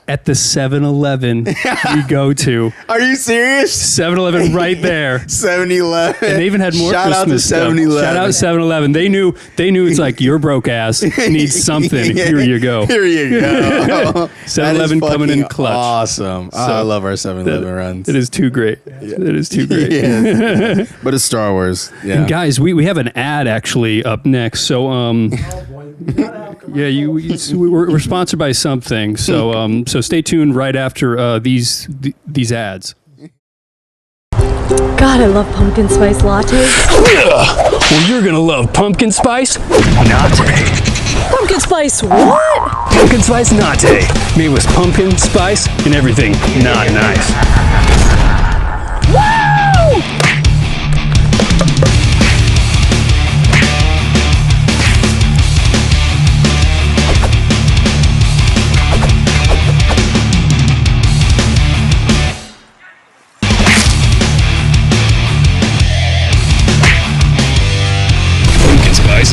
At the 7-Eleven we go to. Are you serious? 7-Eleven right there. 7-Eleven. And they even had more Shout Christmas out to 7-Eleven. Shout out 7-Eleven. They knew it's like, your broke ass needs something. Here you go. Here you go. 7-Eleven coming in clutch. Awesome. So, I love our 7-Eleven runs. It is too great. It is too great. Yeah. But it's Star Wars. Yeah. And guys, we have an ad actually up next. So we're sponsored by something. So so stay tuned right after these ads. God, I love pumpkin spice lattes. Well, you're gonna love pumpkin spice latte. Pumpkin spice what? Pumpkin spice latte, made with pumpkin spice and everything not nice. Woo!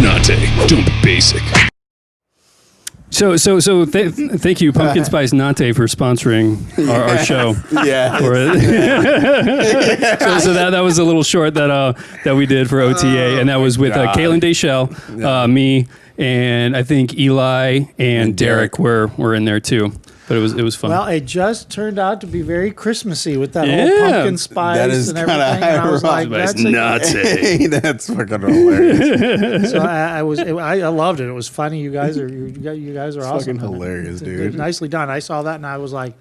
Latte, don't be basic. So thank you, Pumpkin Spice Latte, for sponsoring our show. Yeah. So that was a little short that we did for OTA, and that was with Caitlin Deschelle, me, and I think Eli and Derek were in there too. But it was fun. Well, it just turned out to be very Christmassy with that whole pumpkin spice and everything. And I was like, that's fucking hilarious. So I loved it. It was funny. You guys are awesome. Fucking hilarious, dude. Nicely done. I saw that and I was like,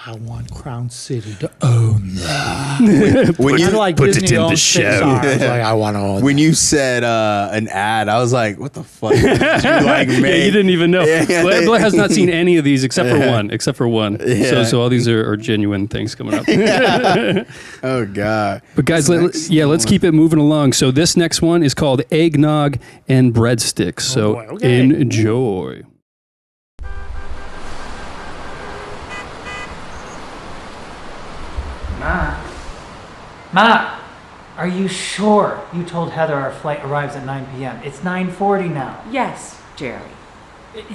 I want Crown City to own that. When you like put Disney it in the show, I was like, I want to own when that. you said an ad, I was like, what the fuck? Did you like yeah, you didn't even know. Blair has not seen any of these except for one. Yeah. So all these are genuine things coming up. Oh God. But guys, let's keep it moving along. So this next one is called Eggnog and Breadsticks. So enjoy. Ma, are you sure you told Heather our flight arrives at 9 p.m.? It's 9:40 now. Yes, Jerry.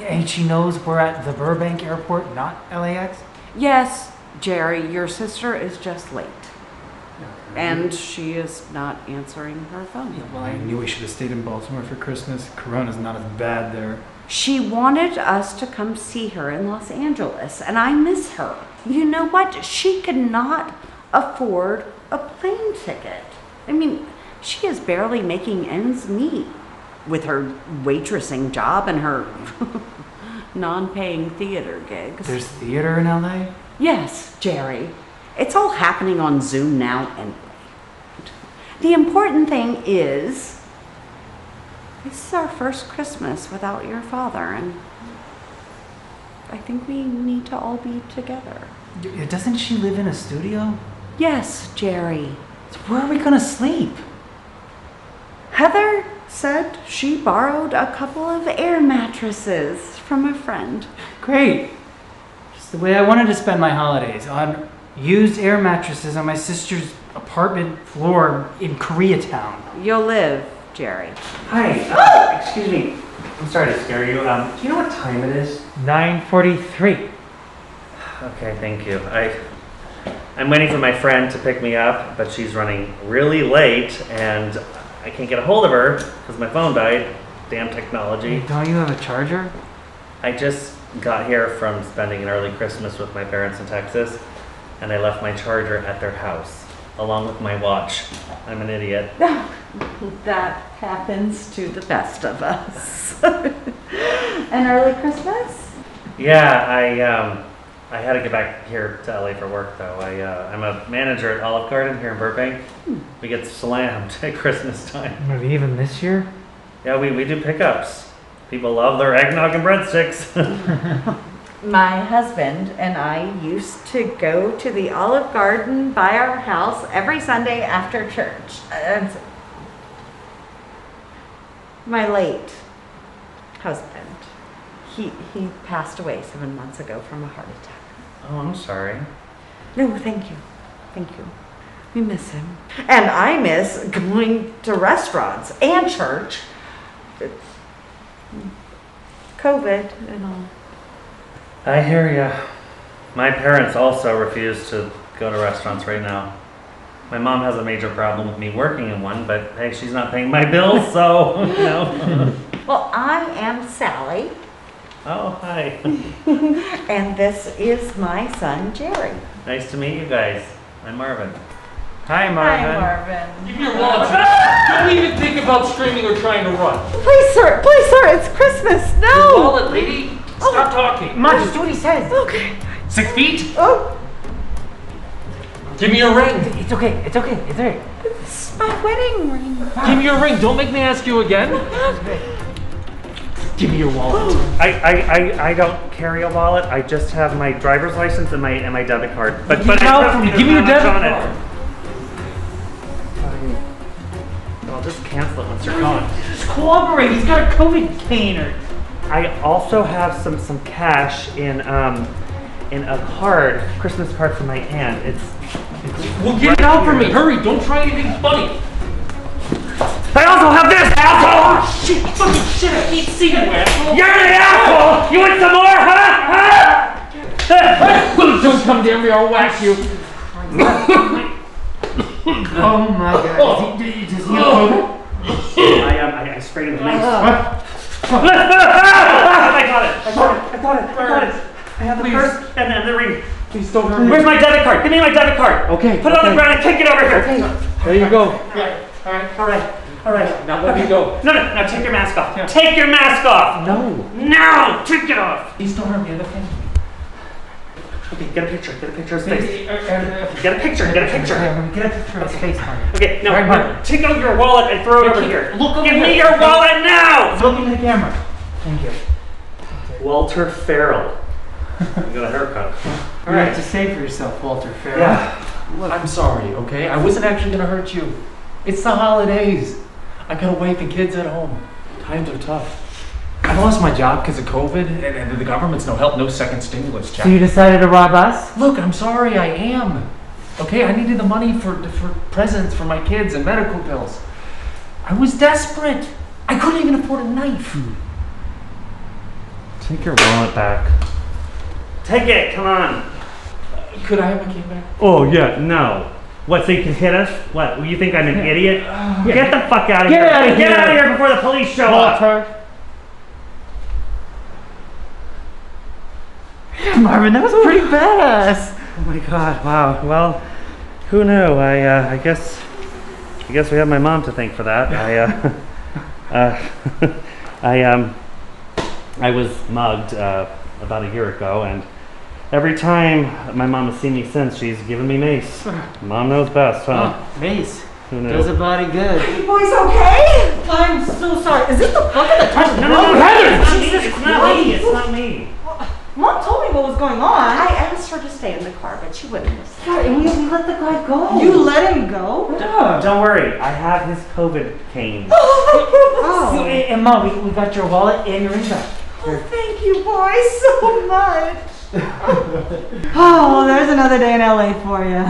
And she knows we're at the Burbank airport, not LAX? Yes, Jerry, your sister is just late. And she is not answering her phone. Yeah, well, I knew we should have stayed in Baltimore for Christmas. Corona's not as bad there. She wanted us to come see her in Los Angeles, and I miss her. You know what? She could not afford a plane ticket. I mean, she is barely making ends meet with her waitressing job and her non-paying theater gigs. There's theater in LA? Yes, Jerry. It's all happening on Zoom now anyway. The important thing is, this is our first Christmas without your father, and I think we need to all be together. Doesn't she live in a studio? Yes, Jerry. So where are we gonna sleep? Heather said she borrowed a couple of air mattresses from a friend. Great. Just the way I wanted to spend my holidays, on used air mattresses on my sister's apartment floor in Koreatown. You'll live, Jerry. Hi, excuse me. I'm sorry to scare you. Do you know what time it is? 9:43. Okay, thank you. I'm waiting for my friend to pick me up, but she's running really late, and I can't get a hold of her because my phone died. Damn technology. Don't you have a charger? I just got here from spending an early Christmas with my parents in Texas, and I left my charger at their house, along with my watch. I'm an idiot. That happens to the best of us. An early Christmas? Yeah, I had to get back here to LA for work though. I'm a manager at Olive Garden here in Burbank. We get slammed at Christmas time. Maybe even this year? Yeah, we do pickups. People love their eggnog and breadsticks. My husband and I used to go to the Olive Garden by our house every Sunday after church. And my late husband, he passed away 7 months ago from a heart attack. Oh, I'm sorry. No, thank you. Thank you. We miss him. And I miss going to restaurants and church. It's COVID and all. I hear ya. My parents also refuse to go to restaurants right now. My mom has a major problem with me working in one, but hey, she's not paying my bills, so, you know. Well, I am Sally. Oh, hi. And this is my son, Jerry. Nice to meet you guys. I'm Marvin. Hi, Marvin. Hi, Marvin. Give me your wallet. Don't even think about screaming or trying to run. Please, sir, it's Christmas. No. Your wallet, lady. Stop talking. Ma, just do what he says. Okay. 6 feet? Oh. Give me your ring. It's okay. It's okay. It's all right. It's my wedding ring. Give me your ring. Don't make me ask you again. Give me your wallet. I don't carry a wallet. I just have my driver's license and my debit card. But Give me your debit card. I'll just cancel it once you're gone. Just cooperate. He's got a COVID cane. I also have some cash in a card, Christmas card from my aunt. It's Well, get it out for me. Hurry. Don't try anything funny. I also have this, asshole! Oh, shit. Fucking shit. I keep seeing you, asshole. You're the asshole! You want some more, huh? Don't come near me. I'll whack you. Oh my God. Does he have COVID? I sprayed him with mace. I got it. I have the purse and the ring. Please don't hurt me. Where's my debit card? Give me my debit card. Okay. Put it on the ground and take it over here. Okay. There you go. All right. Now let me go. No, take your mask off. Yeah. Take your mask off. No, take it off. Please don't hurt me. Okay. Okay, get a picture of his face. Get a picture. Get a picture of his face, Marvin. Okay, now, Marvin. take out your wallet and throw it over here. Look over Give here. me your wallet now! Look into the camera. Thank you. Walter Farrell. You got a haircut. All right. You have to say for yourself, Walter Farrell. Yeah. Look, I'm sorry, okay? I wasn't actually gonna hurt you. It's the holidays. I got a wife and kids at home. Times are tough. I lost my job because of COVID, and the government's no help, no second stimulus check. So you decided to rob us? Look, I'm sorry, I am. Okay, I needed the money for presents for my kids and medical bills. I was desperate. I couldn't even afford a knife. Take your wallet back. Take it, come on. Could I have my cane back? Oh, yeah, no. What, so you can hit us? What, you think I'm an idiot? Get the fuck out of here. Get out of here before the police show up. Marvin, that was pretty badass. Oh my god, wow. Well, who knew? I guess we have my mom to thank for that. I was mugged about a year ago, and every time my mom has seen me since, she's given me mace. Mom knows best, huh? Oh, mace. Who knew? Does a body good. You boys okay? I'm so sorry. Is it the book of the time? No, Jesus it's not me. It's not me. Mom told me what was going on. I asked her to stay in the car, but she wouldn't listen. And you let the guy go. You let him go? Don't worry. I have his COVID cane. Oh. And Mom, we got your wallet and your ring back. Oh, thank you, boys, so much. Oh, well, there's another day in LA for you.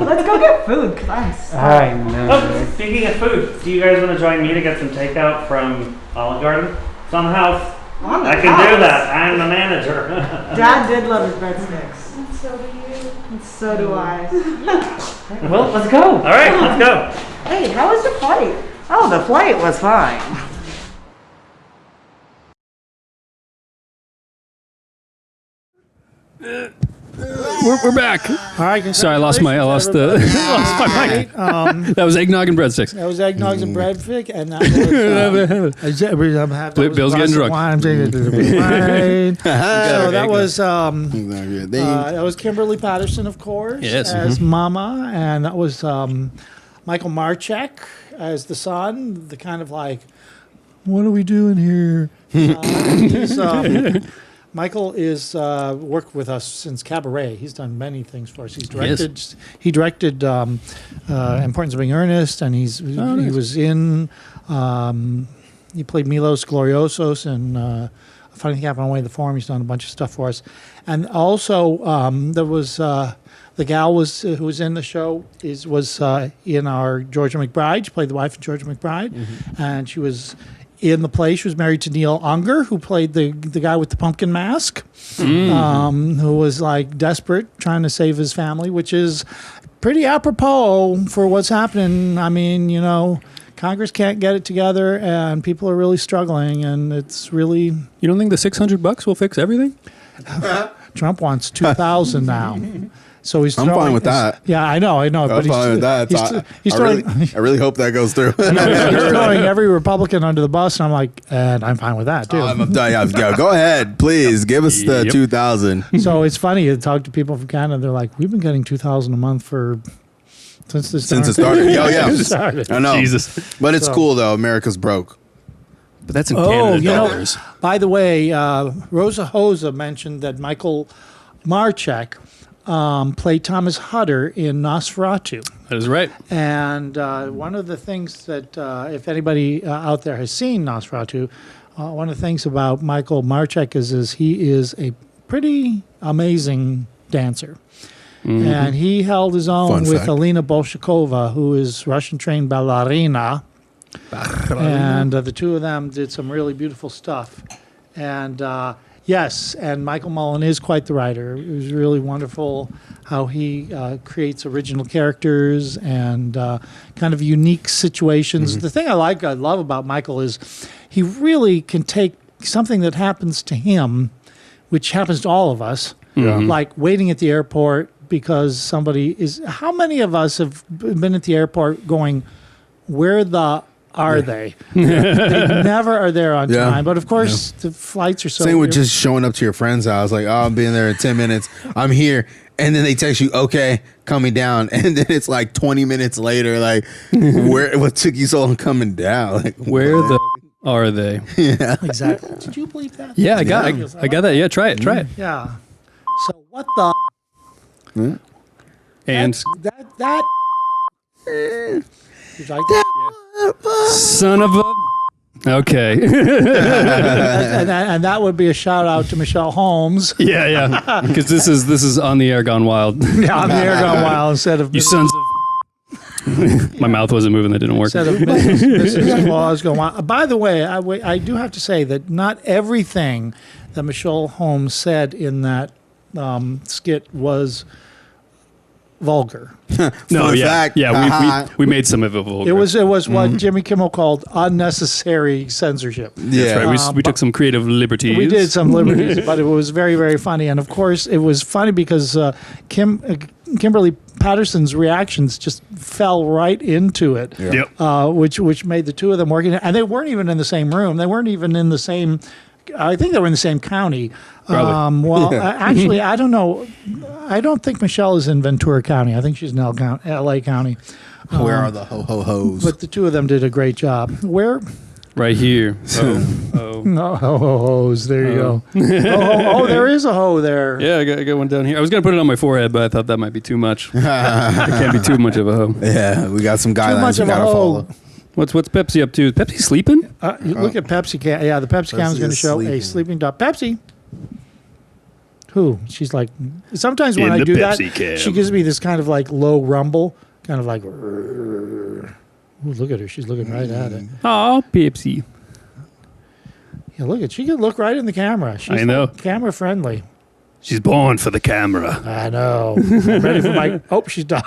Let's go get food, because I'm I know. Oh, speaking of food, do you guys want to join me to get some takeout from Olive Garden? It's on the house. I can do that. I'm the manager. Dad did love his breadsticks. And so do you. And so do I. Well, let's go. All right, let's go. Hey, how was the flight? Oh, the flight was fine. We're back. All right. Sorry, I lost my mic. That was eggnog and breadsticks. That was eggnogs and breadstick, and that was Bill's getting drunk. So that was Kimberly Patterson, of course, Yes. as Mama, and that was Michael Marchek as the son. The kind of like, what are we doing here? Michael is worked with us since Cabaret. He's done many things for us. He directed Importance of Being Earnest, and he was in. He played Milos Gloriosos and Funny Thing Happened on the Way to the Forum. He's done a bunch of stuff for us, and also there was the gal who was in the show was in our Georgia McBride. She played the wife of Georgia McBride, and she was. In the play, she was married to Neil Unger, who played the guy with the pumpkin mask, who was like desperate, trying to save his family, which is pretty apropos for what's happening. I mean, Congress can't get it together, and people are really struggling, and it's really. You don't think the $600 will fix everything? Trump wants 2,000 now. So he's. I'm fine with that. Yeah, I know. I'm fine with that. I really hope that goes through. He's throwing every Republican under the bus, and I'm like, and I'm fine with that too. Go ahead, please give us the 2,000. So it's funny to talk to people from Canada. They're like, we've been getting 2,000 a month since it started. Oh yeah, I know. Jesus, but it's cool though. America's broke. But that's in Canada dollars. By the way, Rosa Hosa mentioned that Michael Marchek played Thomas Hutter in Nosferatu. That is right. And one of the things that, if anybody out there has seen Nosferatu, one of the things about Michael Marchek is he is a pretty amazing dancer. Mm-hmm. And he held his own with Alina Bolshakova, who is Russian-trained ballerina. And the two of them did some really beautiful stuff. And yes, and Michael Mullen is quite the writer. It was really wonderful how he creates original characters and kind of unique situations. Mm-hmm. The thing I love about Michael is he really can take something that happens to him, which happens to all of us, like waiting at the airport because somebody is. How many of us have been at the airport going, where the are they? They never are there on time. But of course, the flights are so. Same with just showing up to your friend's house, like, oh, I'm being there in 10 minutes. I'm here. And then they text you, okay, coming down. And then it's like 20 minutes later, like, what took you so long coming down? Like, where the are they? Yeah, exactly. Did you believe that? Yeah, I got that. Yeah, try it. Yeah. So what the? And that. You like that? Son of a. Okay. and that would be a shout out to Michelle Holmes. Yeah. Because this is on the air gone wild. Yeah, on the air gone wild instead of you sons of. My mouth wasn't moving. That didn't work. Instead of Mrs. Claus going wild. By the way, I do have to say that not everything that Michelle Holmes said in that skit was vulgar. No, Fun yeah, fact. yeah. We made some of it vulgar. It was what Jimmy Kimmel called unnecessary censorship. That's right. We took some creative liberties. We did some liberties, but it was very, very funny. And of course, it was funny because Kimberly Patterson's reactions just fell right into it. Yep. Which made the two of them working. And they weren't even in the same room. They weren't even in the same. I think they were in the same county. Actually, I don't know. I don't think Michelle is in Ventura County. I think she's in LA County. Where are the ho-ho-hos? But the two of them did a great job. Where? Right here. No, ho-ho-hos. There you go. Oh, there is a ho there. Yeah, I got one down here. I was going to put it on my forehead, but I thought that might be too much. It can't be too much of a ho. Yeah, we got some guidelines we got to follow. What's Pepsi up to? Is Pepsi sleeping? Look at Pepsi cam. Yeah, the Pepsi cam is going to show a sleeping dog. Pepsi. Who? She's like. Sometimes when I do that, she gives me this kind of like low rumble, kind of like. Ooh, look at her. She's looking right at it. Oh, Pepsi. Yeah, look at. She can look right in the camera. She's I know. Like camera friendly. She's born for the camera. I know. I'm ready for my. Oh, she's done.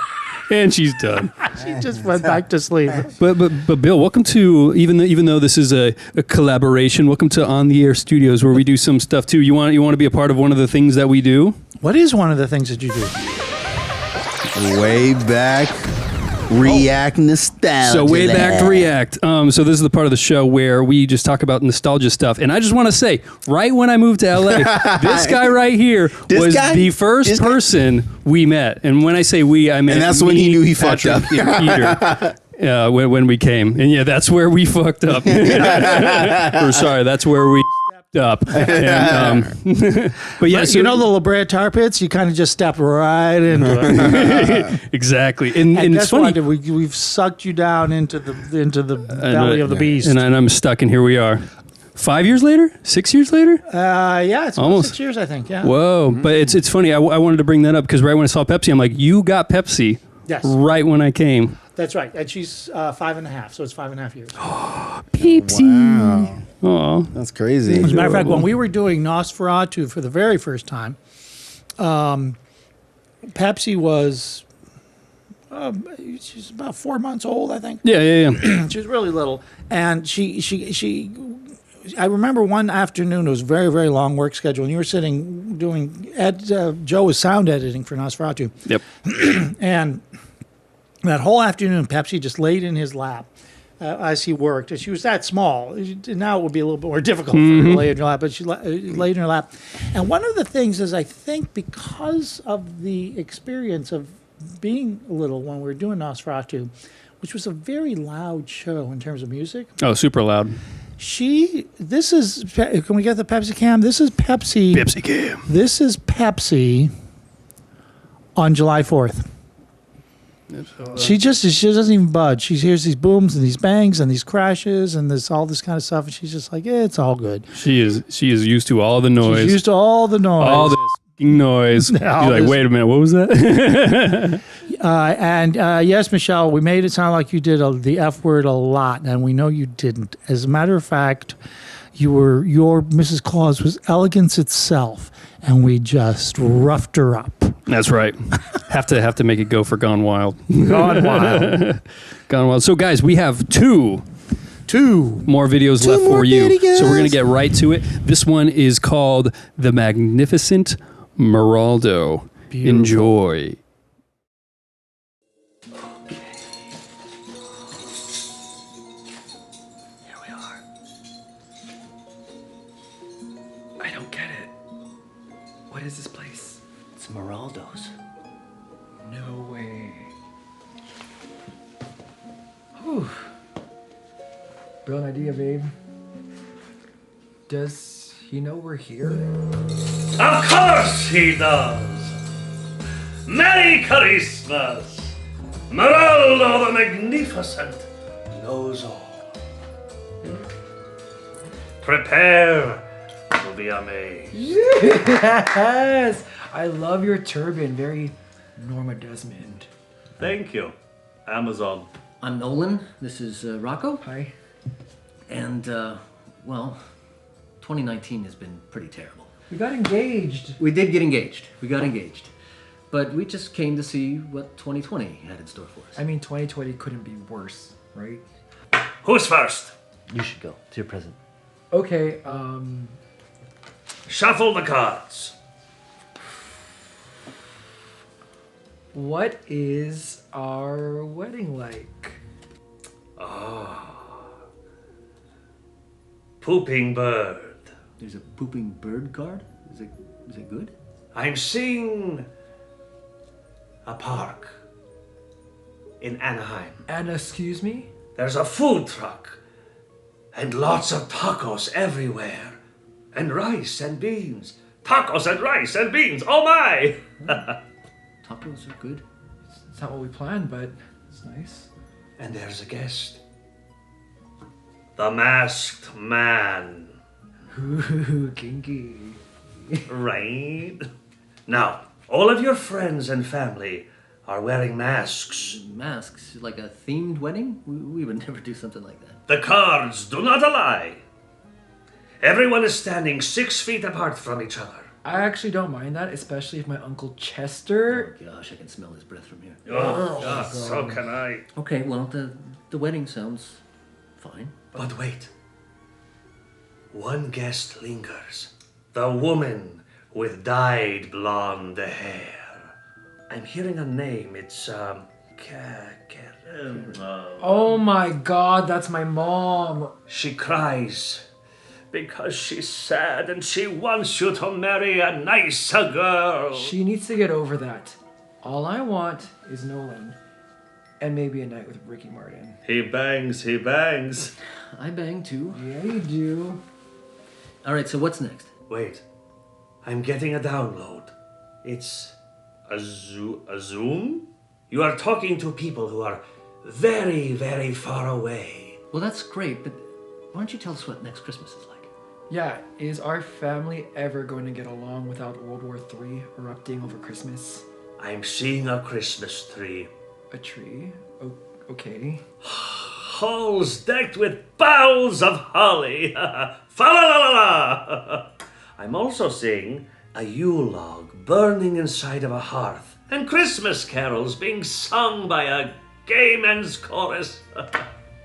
And she's done. She just went back to sleep. But Bill, welcome to even though this is a collaboration, welcome to On the Air Studios where we do some stuff too. You want to be a part of one of the things that we do? What is one of the things that you do? Way back. React nostalgia. So way back to React. So this is the part of the show where we just talk about nostalgia stuff. And I just want to say, right when I moved to LA, this guy right here was the first person we met. And when I say we, I mean, and that's when he knew he fucked up. Peter. When we came. And yeah, that's where we fucked up. Or sorry, that's where we stepped up. And, but yeah, so, you know the La Brea Tar Pits? You kind of just stepped right into it. Exactly. And it's funny. We've sucked you down into the belly of the beast. And I'm stuck, and here we are. 5 years later? 6 years later? Yeah, it's almost 6 years, I think. Yeah. Whoa. But it's funny. I wanted to bring that up because right when I saw Pepsi, I'm like, you got Pepsi. Yes. Right when I came. That's right. And she's 5.5, so it's 5.5 years. Pepsi. Wow. Oh, that's crazy. As a matter of fact, when we were doing Nosferatu for the very first time, Pepsi was she's about 4 months old, I think. Yeah. She was really little, and she. I remember one afternoon, it was a very, very long work schedule, and you were sitting doing. Joe was sound editing for Nosferatu. Yep. And that whole afternoon, Pepsi just laid in his lap as he worked. She was that small. Now it would be a little bit more difficult for her to lay in her lap, but she laid in her lap. And one of the things is, I think, because of the experience of being little when we were doing Nosferatu, which was a very loud show in terms of music. Oh, super loud. This is, can we get the Pepsi cam? This is Pepsi. Pepsi cam. This is Pepsi on July 4th. She doesn't even budge. She hears these booms and these bangs and these crashes and all this kind of stuff, and she's just like, it's all good. She is used to all the noise. She's used to all the noise. All this noise. She's like, wait a minute, what was that? And yes, Michelle, we made it sound like you did the F word a lot, and we know you didn't. As a matter of fact, your Mrs. Claus was elegance itself, and we just roughed her up. That's right. have to make it go for Gone Wild. Gone Wild. Gone Wild. So guys, we have two more videos left for you. Videos. So we're going to get right to it. This one is called The Magnificent Meraldo. Beautiful. Enjoy. I don't get it. What is this place? It's Meraldo's. No way. Whew. Brilliant idea, babe. Does he know we're here? Of course he does! Merry Christmas! Meraldo the Magnificent knows all. Prepare to be amazed. Yes! I love your turban. Very Norma Desmond. Thank you, Amazon. I'm Nolan. This is Rocco. Hi. And, well, 2019 has been pretty terrible. We got engaged. We did get engaged. We got engaged. But we just came to see what 2020 had in store for us. I mean, 2020 couldn't be worse, right? Who's first? You should go. It's your present. Okay, Shuffle the cards. what is our wedding like? Pooping bird. There's a pooping bird card? Is it good? I'm seeing a park in Anaheim. And excuse me? There's a food truck and lots of tacos everywhere. And rice and beans. Tacos and rice and beans. Oh my! Tacos are good. It's not what we planned, but it's nice. And there's a guest. The masked man. Ooh, kinky. Right? Now, all of your friends and family are wearing masks. Masks? Like a themed wedding? We would never do something like that. The cards do not lie. Everyone is standing 6 feet apart from each other. I actually don't mind that, especially if my Uncle Chester... Oh gosh, I can smell his breath from here. Oh, so can I. Okay, well, the wedding sounds fine. But wait. One guest lingers. The woman with dyed blonde hair. I'm hearing a name. It's, Oh my god, that's my mom. She cries because she's sad and she wants you to marry a nicer girl. She needs to get over that. All I want is Nolan. And maybe a night with Ricky Martin. He bangs, he bangs. I bang too. Yeah, you do. All right, so what's next? Wait, I'm getting a download. It's a Zoom? You are talking to people who are very, very far away. Well, that's great, but why don't you tell us what next Christmas is like? Yeah, is our family ever going to get along without World War III erupting over Christmas? I'm seeing a Christmas tree. A tree? Okay. Halls decked with boughs of holly. Fa-la-la-la-la! I'm also seeing a Yule log burning inside of a hearth and Christmas carols being sung by a gay men's chorus.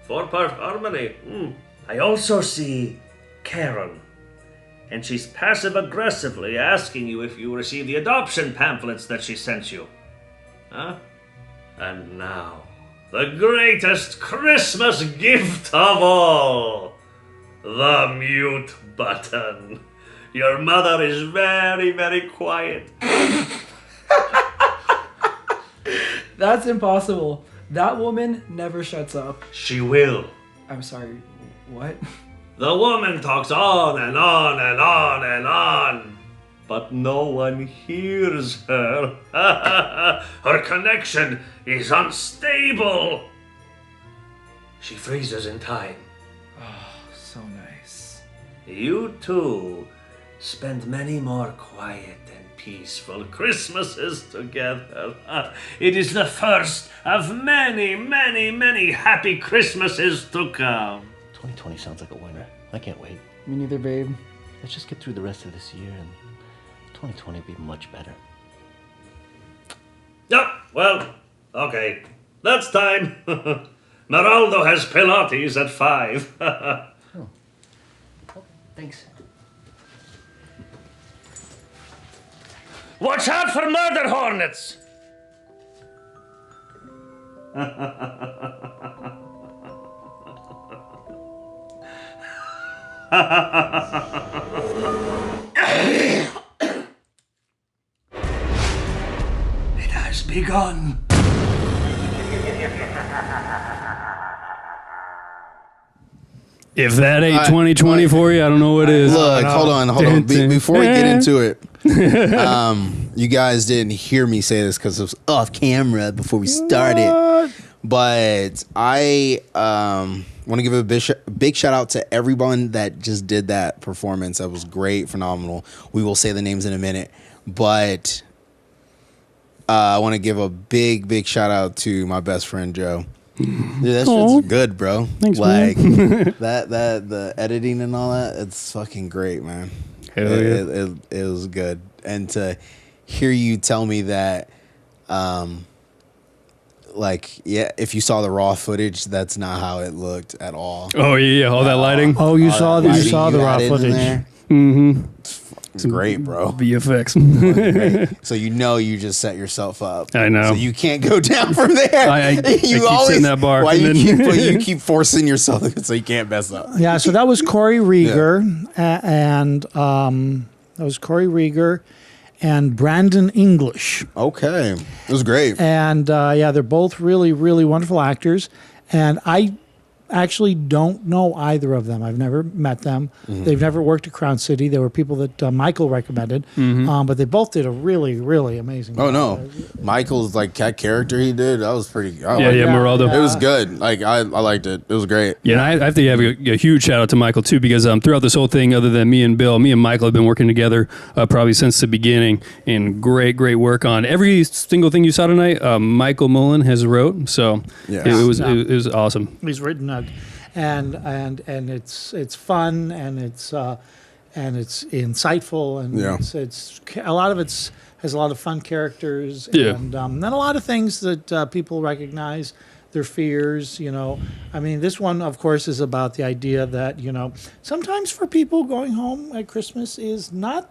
4-part harmony. I also see Karen, and she's passive-aggressively asking you if you received the adoption pamphlets that she sent you. Huh? And now, the greatest Christmas gift of all, the mute button. Your mother is very, very quiet. That's impossible. That woman never shuts up. She will. I'm sorry, what? The woman talks on and on and on and on, but no one hears her. Her connection is unstable. She freezes in time. Oh, so nice. You too spend many more quiet and peaceful Christmases together. It is the first of many, many, many happy Christmases to come. 2020 sounds like a winner. I can't wait. Me neither, babe. Let's just get through the rest of this year and 2020 will be much better. Yep, well, okay. That's time. Meraldo has Pilates at 5. Oh, thanks. Watch out for murder hornets! It has begun. If that ain't 2020 for you, I don't know what is. Look, hold on. Before we get into it, you guys didn't hear me say this because it was off camera before we started. But I want to give a big shout out to everyone that just did that performance. That was great, phenomenal. We will say the names in a minute. But I want to give a big shout out to my best friend, Joe. Dude, that shit's good, bro. Thanks, like man. that the editing and all that, it's fucking great, man. Hell yeah. It was good. And to hear you tell me that, if you saw the raw footage, that's not how it looked at all. Oh yeah, all that lighting. Oh, you saw the raw footage. Mm-hmm. It's great, bro. VFX. So you just set yourself up. I know. So you can't go down from there. I keep setting that bar. Why and you keep forcing yourself so you can't mess up. Yeah, so that was Corey Rieger, and that was Corey Rieger and Brandon English. Okay, it was great. And they're both really, really wonderful actors. And I actually don't know either of them. I've never met them. Mm-hmm. They've never worked at Crown City. They were people that Michael recommended. Mm-hmm. But they both did a really, really amazing Oh job. no, Michael's that character he did. That was pretty. Moraldo. It was good. I liked it. It was great. Yeah, and I have to give a huge shout out to Michael too, because throughout this whole thing, other than me and Michael have been working together probably since the beginning, and great work on every single thing you saw tonight. Michael Mullen has wrote, so it was awesome. He's written and it's fun and it's insightful and it's a lot of it's has a lot of fun characters and then a lot of things that people recognize their fears. I mean, this one of course is about the idea that sometimes for people going home at Christmas is not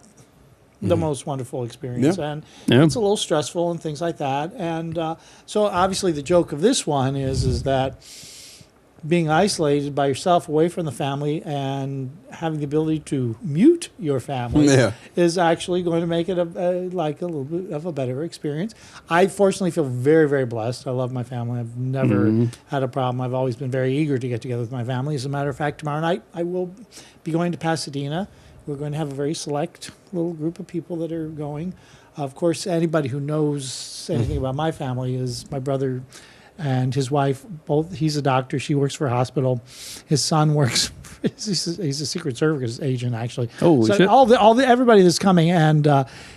the most wonderful experience, and it's a little stressful and things like that. And so obviously the joke of this one is that being isolated by yourself away from the family and having the ability to mute your family is actually going to make it a little bit of a better experience. I fortunately feel very, very blessed. I love my family. I've never had a problem. I've always been very eager to get together with my family. As a matter of fact, tomorrow night I will be going to Pasadena. We're going to have a very select little group of people that are going. Of course, anybody who knows anything about my family is my brother and his wife. Both, he's a doctor. She works for a hospital. His son works. He's a Secret Service agent, actually. Holy shit! Everybody that's coming, and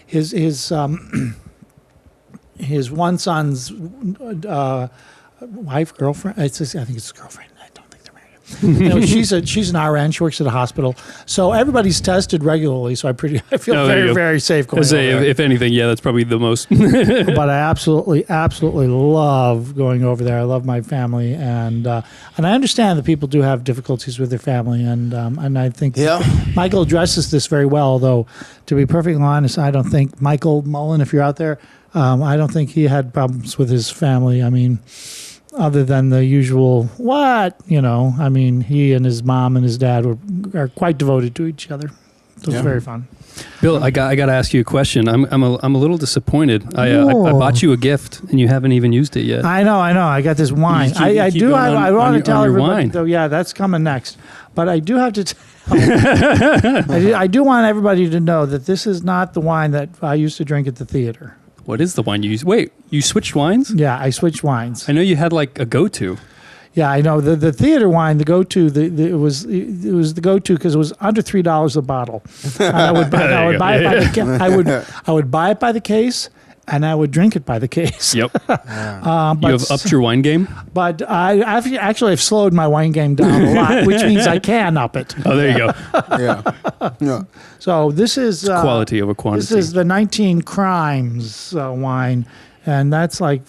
his one son's wife, girlfriend. I think it's his girlfriend. She's an RN. She works at a hospital, so everybody's tested regularly. So I feel very, very safe going. If anything, that's probably the most. But I absolutely love going over there. I love my family, and I understand that people do have difficulties with their family, and I think Michael addresses this very well. Although, to be perfectly honest, I don't think Michael Mullen, if you're out there, I don't think he had problems with his family. I mean, other than the usual, I mean, he and his mom and his dad are quite devoted to each other. So it's very fun. Bill, I got to ask you a question. I'm a little disappointed. I bought you a gift and you haven't even used it yet. I know. I got this wine. I want to tell everybody, though. Yeah, that's coming next. But I do have to I do want everybody to know that this is not the wine that I used to drink at the theater. What is the wine you use? Wait, you switched wines? Yeah, I switched wines. I know you had like a go-to. Yeah, I know the theater wine. The go-to, it was the go-to because it was under $3 a bottle. And I would buy it by the case, and I would drink it by the case. Yep. You have upped your wine game? But I've slowed my wine game down a lot, which means I can up it. Oh, there you go. Yeah. So this is quality over quantity. This is the 19 Crimes wine, and that's like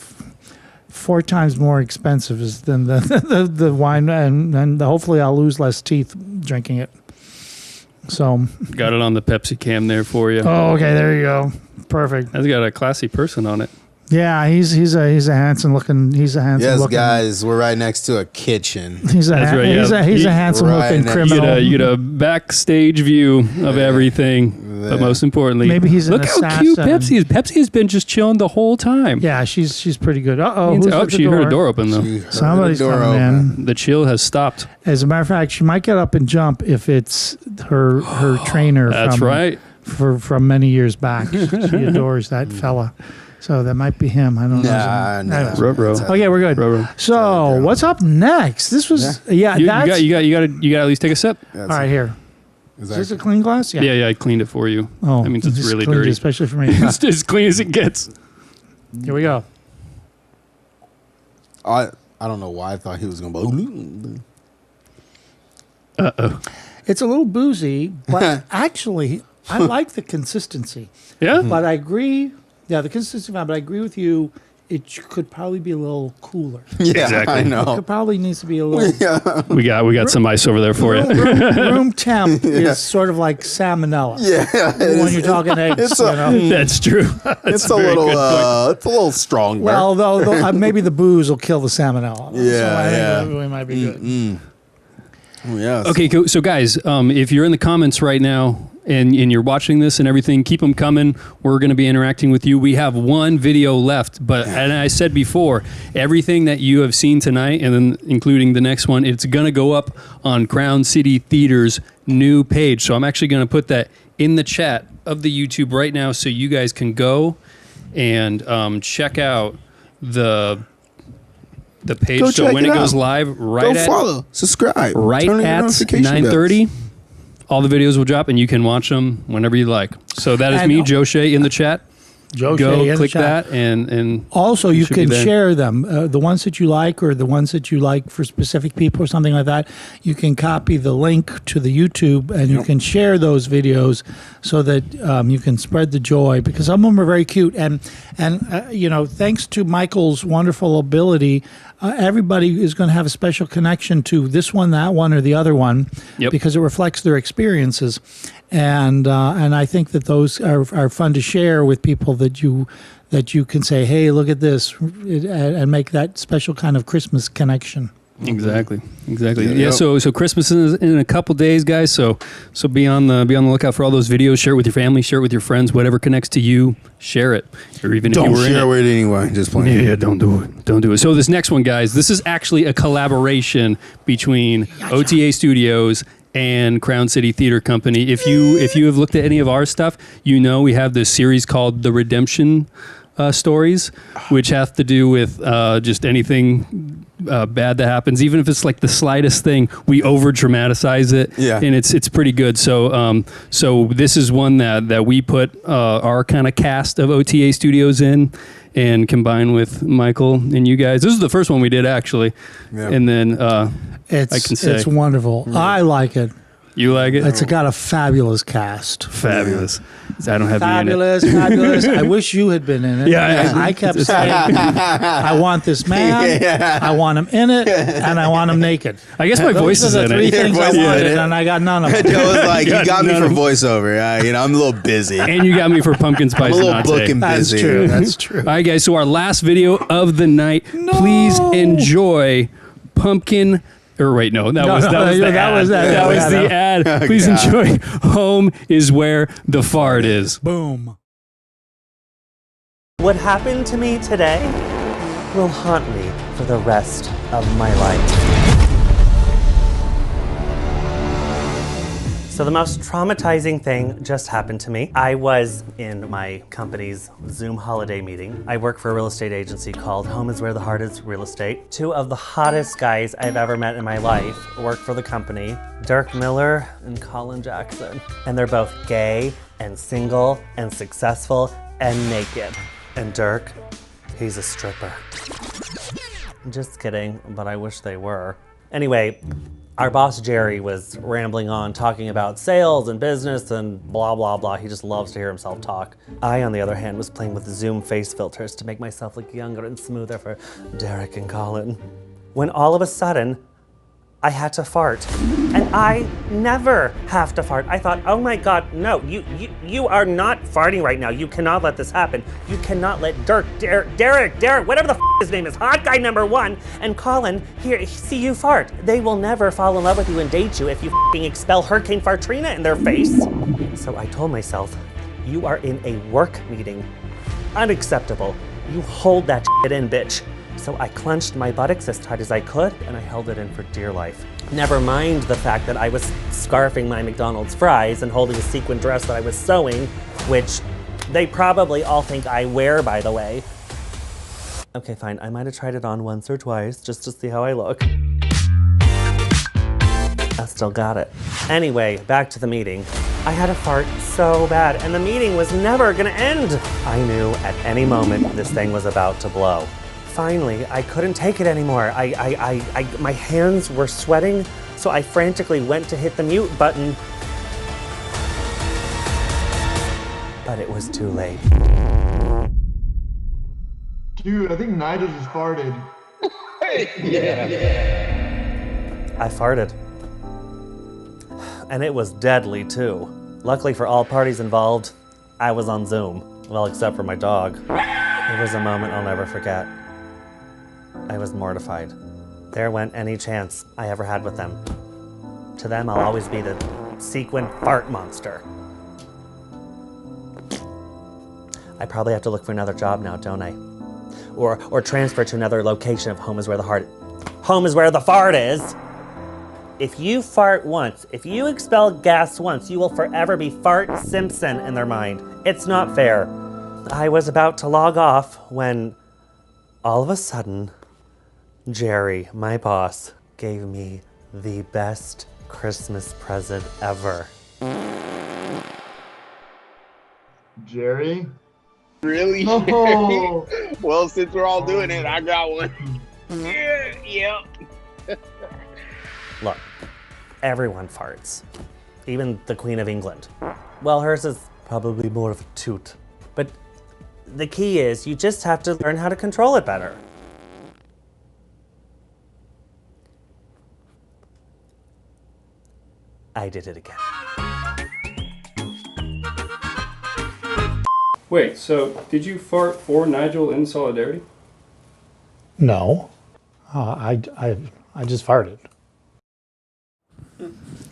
4 times more expensive than the wine, and hopefully I'll lose less teeth drinking it. So got it on the Pepsi cam there for you. Oh, okay, there you go. Perfect. That's got a classy person on it. Yeah, he's a handsome looking. Yes, guys, we're right next to a kitchen. He's a handsome looking criminal. You get a backstage view of everything. But most importantly, maybe he's look how cute Pepsi is. Pepsi has been just chilling the whole time. Yeah, she's pretty good. She heard a door open though. Somebody's coming in. The chill has stopped. As a matter of fact, she might get up and jump if it's her trainer. That's right. From many years back, she adores that fella. So that might be him. I don't know. Okay, we're good. So what's up next? This was you got to at least take a sip. All right, here. Is this a clean glass? Yeah, I cleaned it for you. Oh, that means it's really dirty, especially for me. It's as clean as it gets. Here we go. I don't know why I thought he was gonna. It's a little boozy, but actually, I like the consistency. Yeah, but I agree Yeah, the consistency fine, but I agree with you. It could probably be a little cooler. Yeah, Exactly. I know. It probably needs to be a little. We got some ice over there for you. Room temp is sort of like salmonella. Yeah, when you're talking eggs, That's true. It's a little strong. Well, though maybe the booze will kill the salmonella. Yeah, so I think we might be good. Oh, yes. Okay, so guys, if you're in the comments right now and you're watching this and everything, keep them coming. We're going to be interacting with you. We have one video left, and I said before, everything that you have seen tonight, and then including the next one, it's going to go up on Crown City Theater's new page. So I'm actually going to put that in the chat of the YouTube right now, so you guys can go and check out the page. Go So check when it it goes out. live, Go follow, subscribe, right turn on your at notification 9:30. bells. All the videos will drop, and you can watch them whenever you like. So that is And- me, Joe Shea, in the chat. Joe Go Shea in the click chat. that, and Also, you should be can there. share them. The ones that you like, or the ones that you like for specific people, or something like that. You can copy the link to the YouTube, and you can share those videos so that you can spread the joy. Because some of them are very cute, and thanks to Michael's wonderful ability, everybody is going to have a special connection to this one, that one, or the other one, because it reflects their experiences. And I think that those are fun to share with people that you can say, hey, look at this, and make that special kind of Christmas connection. Exactly. Yeah. So Christmas is in a couple days, guys. So be on the lookout for all those videos. Share it with your family. Share it with your friends. Whatever connects to you, share it. Or even Don't if you were share in it anyway. Just playing. Yeah, don't do it. Don't do it. So this next one, guys, this is actually a collaboration between OTA Studios and Crown City Theater Company. If you have looked at any of our stuff, you know we have this series called The Redemption Stories, which have to do with just anything bad that happens, even if it's like the slightest thing. We over dramatize it, and it's pretty good. So this is one that we put our kind of cast of OTA Studios in, and combine with Michael and you guys. This is the first one we did, actually, and then I can say it's wonderful. I like it. You like it? It's got a fabulous cast. Fabulous. I don't have Fabulous, you in it. fabulous. I wish you had been in it. Yeah. I kept saying, I want this man, I want him in it, and I want him naked. I guess my voice is in it. Those are the three things I wanted, and I got none of them. Joe was like, you got me for voiceover. I'm a little busy. And you got me for pumpkin spice I'm a little latte. booking busy. That's true. That's true. All right, guys. So our last video of the night. Please enjoy pumpkin. Or wait, no, that was the ad. Please enjoy. Home is where the fart is. Boom. What happened to me today will haunt me for the rest of my life. So the most traumatizing thing just happened to me. I was in my company's Zoom holiday meeting. I work for a real estate agency called Home is Where the Heart is Real Estate. Two of the hottest guys I've ever met in my life work for the company, Dirk Miller and Colin Jackson. And they're both gay and single and successful and naked. And Dirk, he's a stripper. Just kidding, but I wish they were. Anyway, our boss Jerry was rambling on, talking about sales and business and blah, blah, blah. He just loves to hear himself talk. I, on the other hand, was playing with Zoom face filters to make myself look younger and smoother for Derek and Colin. When all of a sudden, I had to fart. And I never have to fart. I thought, oh my God, no, you are not farting right now. You cannot let this happen. You cannot let Derek, whatever the his name is, hot guy number one, and Colin, here, see you fart. They will never fall in love with you and date you if you expel Hurricane Fartrina in their face. So I told myself, you are in a work meeting. Unacceptable. You hold that shit in, bitch. So I clenched my buttocks as tight as I could, and I held it in for dear life. Never mind the fact that I was scarfing my McDonald's fries and holding a sequin dress that I was sewing, which they probably all think I wear, by the way. Okay, fine, I might have tried it on once or twice just to see how I look. I still got it. Anyway, back to the meeting. I had a fart so bad, and the meeting was never gonna end. I knew at any moment this thing was about to blow. Finally, I couldn't take it anymore. My hands were sweating, so I frantically went to hit the mute button. But it was too late. Dude, I think Nigel just farted. I farted. And it was deadly, too. Luckily for all parties involved, I was on Zoom. Well, except for my dog. It was a moment I'll never forget. I was mortified. There went any chance I ever had with them. To them, I'll always be the sequin fart monster. I probably have to look for another job now, don't I? Or transfer to another location if home is where the heart... Home is where the fart is! If you fart once, if you expel gas once, you will forever be Fart Simpson in their mind. It's not fair. I was about to log off when, all of a sudden, Jerry, my boss, gave me the best Christmas present ever. Jerry? Really? Oh. Well, since we're all doing it, I got one. Yep. Look, everyone farts. Even the Queen of England. Well, hers is probably more of a toot. But the key is you just have to learn how to control it better. I did it again. Wait, so did you fart for Nigel in solidarity? No, I just farted.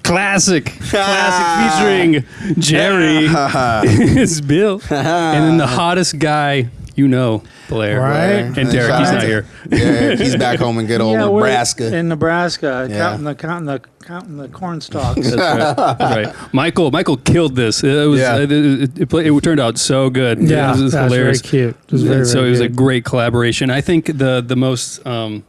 Classic featuring Jerry is Bill, and then the hottest guy you know, Blair, Right. And Derek, he's not here. Yeah, he's back home in good old we're Nebraska. in Nebraska, Yeah. counting the corn stalks. That's right. Michael killed this. It was it turned out so good. Yeah, it was that's hilarious. very cute. It was very, so very it was a good. great collaboration. I think the most the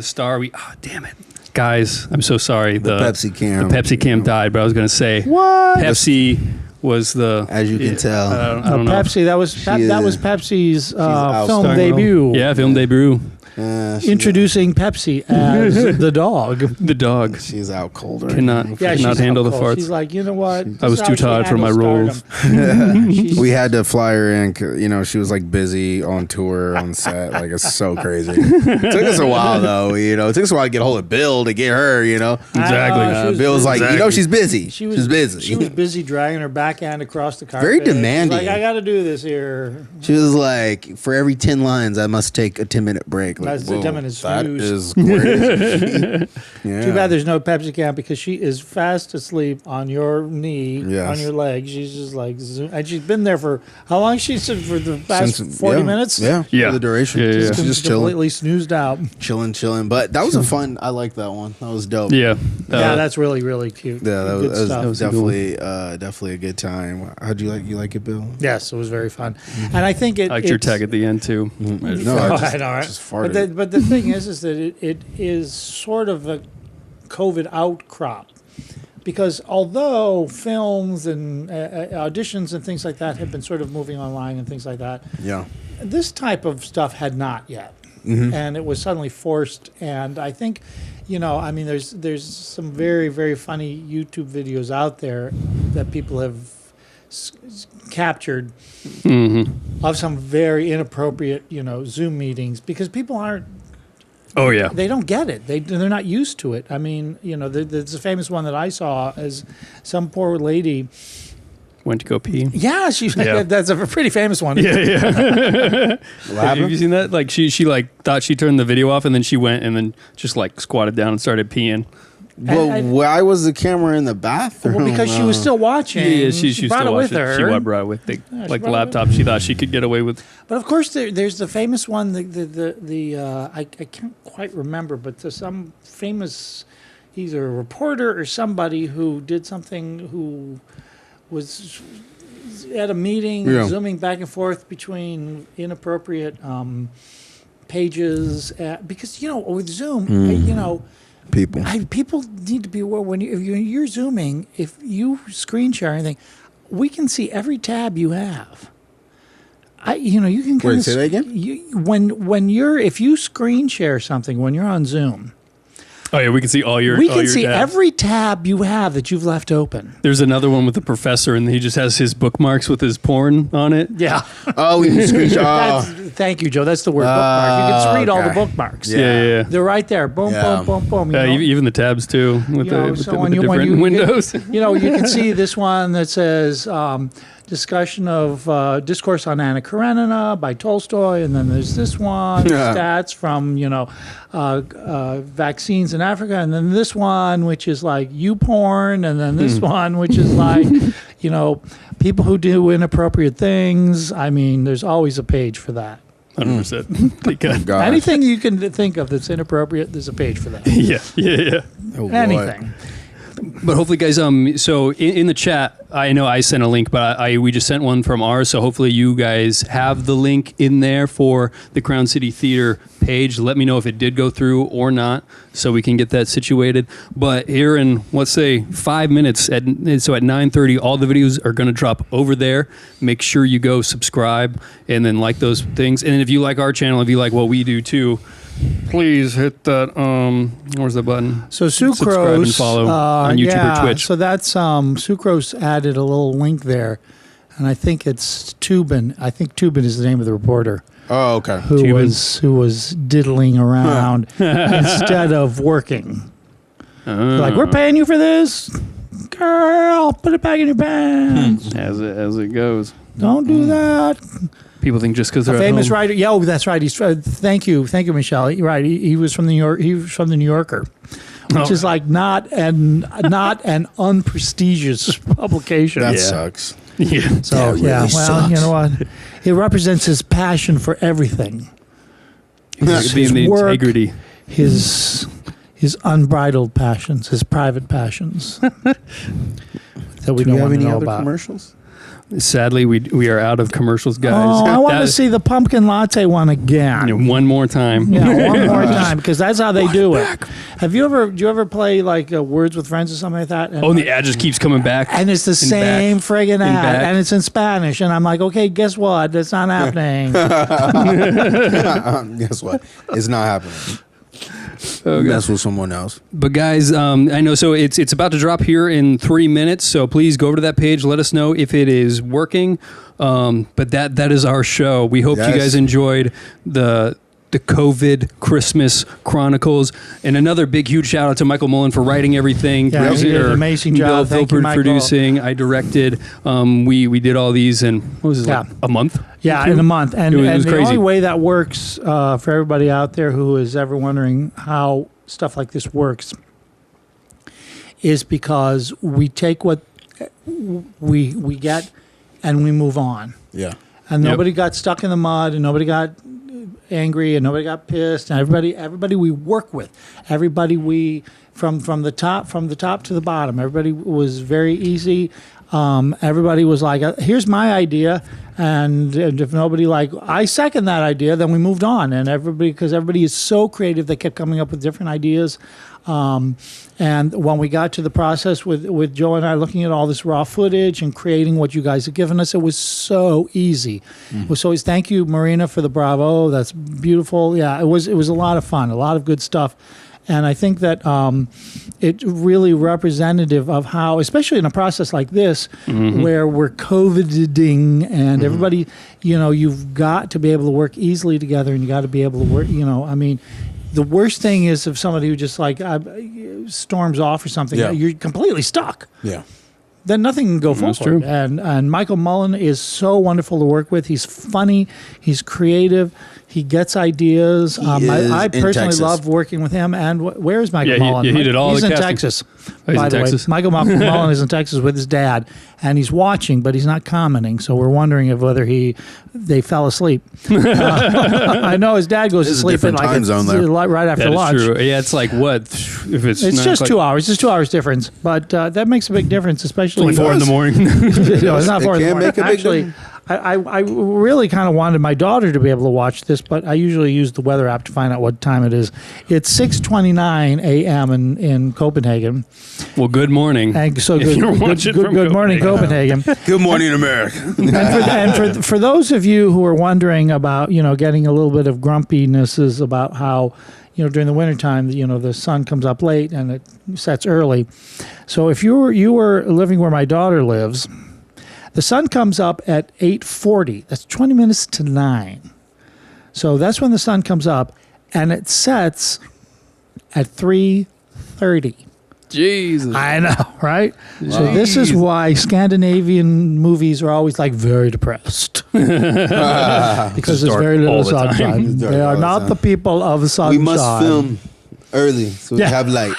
star we damn it. Guys, I'm so sorry. The Pepsi Cam. The Pepsi Cam died, but I was going to say What? Pepsi was the, as you can tell, I don't know. Pepsi. That was Pepsi's film Starring debut. Yeah, film debut. Introducing Pepsi as the dog. The dog. She's out cold. Right Cannot she's handle the out cold. farts. She's like, you know what? I was too tired for my roles. We had to fly her in. You know, she was like busy on tour on set. Like, it's so crazy. It took us a while though. You know, it took us a while to get hold of Bill to get her. You know, Exactly. Bill was like, you know, she's busy. She's busy. She was busy dragging her backhand across the carpet. Very She's demanding. like, I got to do this here. She was like, for every 10 lines, I must take a 10-minute break. Like, That's the 10 minutes that snooze. is great. Yeah. Too bad there's no Pepsi Cam because she is fast asleep on your knee, Yes. on your leg. She's just like, and she's been there for how long? She's for the past 40 minutes. Yeah, for the duration. Yeah. She's just chilling, completely snoozed out. chilling. But that was a fun. I like that one. That was dope. Yeah. Yeah, that's really, really cute. Yeah, that Good was stuff. definitely a good time. How'd you like it, Bill? Yes, it was very fun, and I think it. I liked your it's- tag at the end too. No, I I know, right? just farted. But the thing is that it is sort of a COVID outcrop. Because although films and auditions and things like that have been sort of moving online and things like that, Yeah. this type of stuff had not yet. Mhm. And it was suddenly forced. And I think, I mean, there's some very, very funny YouTube videos out there that people have captured of some very inappropriate, Zoom meetings because people aren't. Oh yeah. They don't get it. They're not used to it. I mean, there's a famous one that I saw as some poor lady. Went to go pee. Yeah, that's a pretty famous one. Yeah. Have you seen that? Like she like thought she turned the video off and then she went and then just like squatted down and started peeing. Well, why was the camera in the bathroom? Well, because she was still watching. Yeah, she brought still it with watched her. She brought it with the Yeah, she like brought it laptop. She thought she could get away with. But of course, there's the famous one. I can't quite remember, but there's some famous, either a reporter or somebody who did something who was at a meeting, zooming back and forth between inappropriate pages, because with Zoom, people need to be aware when you're zooming. If you screen share anything, we can see every tab you have. You can Wait, say that again? if you screen share something when you're on Zoom, Oh yeah, we can see all your. We all can your see tabs. every tab you have that you've left open. There's another one with the professor, and he just has his bookmarks with his porn on it. Yeah. Oh, we can screenshot. Thank you, Joe. That's the word bookmark. You can just read all the okay. bookmarks. Yeah. They're right there. Boom, Yeah. boom, boom, boom. You know? Even the tabs too, with You know, the, so with when the you- when different you- windows. You can see this one that says discussion of discourse on Anna Karenina by Tolstoy, and then there's this one stats from vaccines in Africa, and then this one which is like porn, and then this one which is like people who do inappropriate things. I mean, there's always a page for that. 100%. Thank God. Anything you can think of that's inappropriate, there's a page for that. Yeah. Oh, boy. Anything. But hopefully, guys, so in the chat, I know I sent a link, but we just sent one from ours. So hopefully you guys have the link in there for the Crown City Theater page. Let me know if it did go through or not, so we can get that situated. But here in, let's say, 5 minutes, so at 9:30, all the videos are going to drop over there. Make sure you go subscribe and then like those things. And if you like our channel, if you like what we do too, please hit that. Where's the button? So Sucrose, subscribe and follow on YouTube or Twitch. So that's Sucrose added a little link there, and I think it's Tubin. I think Tubin is the name of the reporter. Oh, okay. Who was diddling around instead of working. Like, we're paying you for this, girl. Put it back in your pants. As it goes. Don't do that. People think just because A they're famous at home. writer. Yeah, oh, that's right. He's thank you, Michelle. You're right. He was from the New York. He was from the New Yorker, which is like not an unprestigious publication. That sucks. Yeah. So That yeah, really well, sucks. you know what? It represents his passion for everything. His work, integrity. his unbridled passions, his private passions that we Do don't we have want to any know other about. commercials? Sadly, we are out of commercials, guys. Oh, I want to see the pumpkin latte one again. One more time. Yeah, one more time, because that's how they do it. Do you ever play like Words with Friends or something like that? And the ad just keeps coming back. And it's the same friggin' ad, back. and it's in Spanish. And I'm like, okay, guess what? That's not happening. Guess what? It's not happening. Okay. That's with someone else. But guys, I know, so it's about to drop here in 3 minutes. So please go over to that page. Let us know if it is working. But that is our show. We hope you guys enjoyed the COVID Christmas Chronicles, and another big huge shout out to Michael Mullen for writing everything. Yeah, he did an amazing job. Bill Thank you, Philpott Michael. producing. I directed. We did all these in what was it, like a month? Yeah, in a month. And, it was the crazy. only way that works for everybody out there who is ever wondering how stuff like this works is because we take what we get and we move on. Yeah. And nobody got stuck in the mud, and nobody got angry, and nobody got pissed. And everybody we work with, everybody we from the top to the bottom, everybody was very easy. Everybody was like, "Here's my idea," and if nobody I second that idea, then we moved on. And because everybody is so creative, they kept coming up with different ideas. And when we got to the process with Joe and I looking at all this raw footage and creating what you guys have given us, it was so easy. It was so easy. Thank you, Marina, for the bravo. That's beautiful. Yeah, it was a lot of fun, a lot of good stuff. And I think that it's really representative of how, especially in a process like this, where we're COVIDing and everybody, you've got to be able to work easily together, and you got to be able to work, the worst thing is if somebody who just storms off or something, you're completely stuck. Yeah. Then nothing can go forward. That's true. And Michael Mullen is so wonderful to work with. He's funny. He's creative. He gets ideas. I personally love working with him. And where is Michael Mullen? He did all he's the in casting. Texas. Oh, he's by in the Texas? way, Michael Mullen is in Texas with his dad, and he's watching, but he's not commenting. So we're wondering if whether they fell asleep. I know his dad goes to There's a sleep at different time zone there. right after That is lunch. true. Yeah, it's like what if it's It's 2 hours. It's 2 hours difference, but that makes a big difference, especially It's only 4 in the morning. No, it's not 4 in the can morning. make a big Actually, I really kind of wanted my daughter to be able to watch this, but I usually use the weather app to find out what time it is. It's 6:29 a.m. in Copenhagen. Well, good morning. And so If you're watching from good morning, Copenhagen. Good morning, America. and for those of you who are wondering about, getting a little bit of grumpiness is about how, during the wintertime, the sun comes up late and it sets early. So if you were living where my daughter lives, the sun comes up at 8:40. That's 20 minutes to 9. So that's when the sun comes up, and it sets at 3:30. Jesus. I know, right? Wow. So this is why Scandinavian movies are always like very depressed. Because there's very little sunshine. They are not the people of sunshine. We must film early so we have light.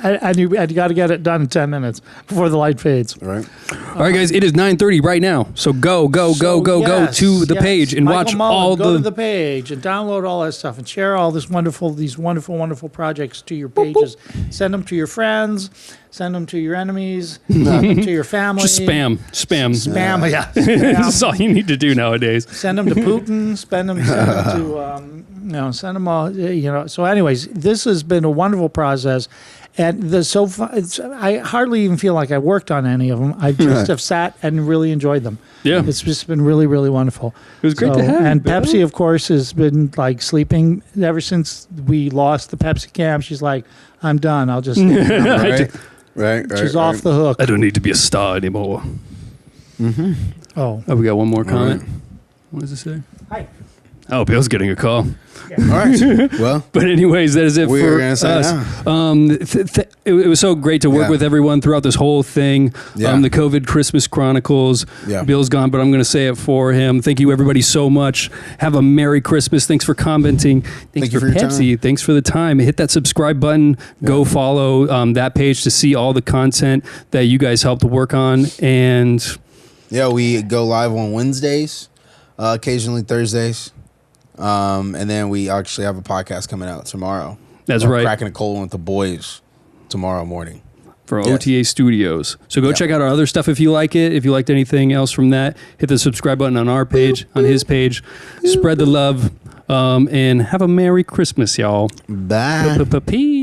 And you got to get it done in 10 minutes before the light fades. Right. All right, guys, it is 9:30 right now. So go to the page and Michael watch Mullen, all go the... to the page and download all that stuff and share all these wonderful projects to your pages. Send them to your friends. Send them to your enemies. Send them to your family. Just spam. Yeah. That's all you need to do nowadays. Send them to Putin. Send them to, send them all, So anyways, this has been a wonderful process. And I hardly even feel like I worked on any of them. I just have sat and really enjoyed them. Yeah. It's just been really, really wonderful. It was great to have. And Pepsi, of course, has been like sleeping ever since we lost the Pepsi cam. She's like, I'm done. I'll just Right. She's off the hook. I don't need to be a star anymore. Mm-hmm. Oh, we got one more comment. Right. What does it say? Hi. Oh, Bill's getting a call. All right. Well, but anyways, that is it we for are gonna say us. now. It was so great to work with everyone throughout this whole thing. Yeah. The COVID Christmas Chronicles. Yeah. Bill's gone, but I'm going to say it for him. Thank you, everybody, so much. Have a Merry Christmas. Thanks for commenting. Thanks Thank you for for your Pepsi. Thanks for the time. Hit that subscribe button. Go follow that page to see all the content that you guys helped work on. And yeah, we go live on Wednesdays, occasionally Thursdays. And then we actually have a podcast coming out tomorrow. That's right. Cracking a cold with the boys tomorrow morning. For OTA Studios. So go check out our other stuff if you like it. If you liked anything else from that, hit the subscribe button on our page, on his page. Spread the love, and have a Merry Christmas, y'all. Bye. Peace.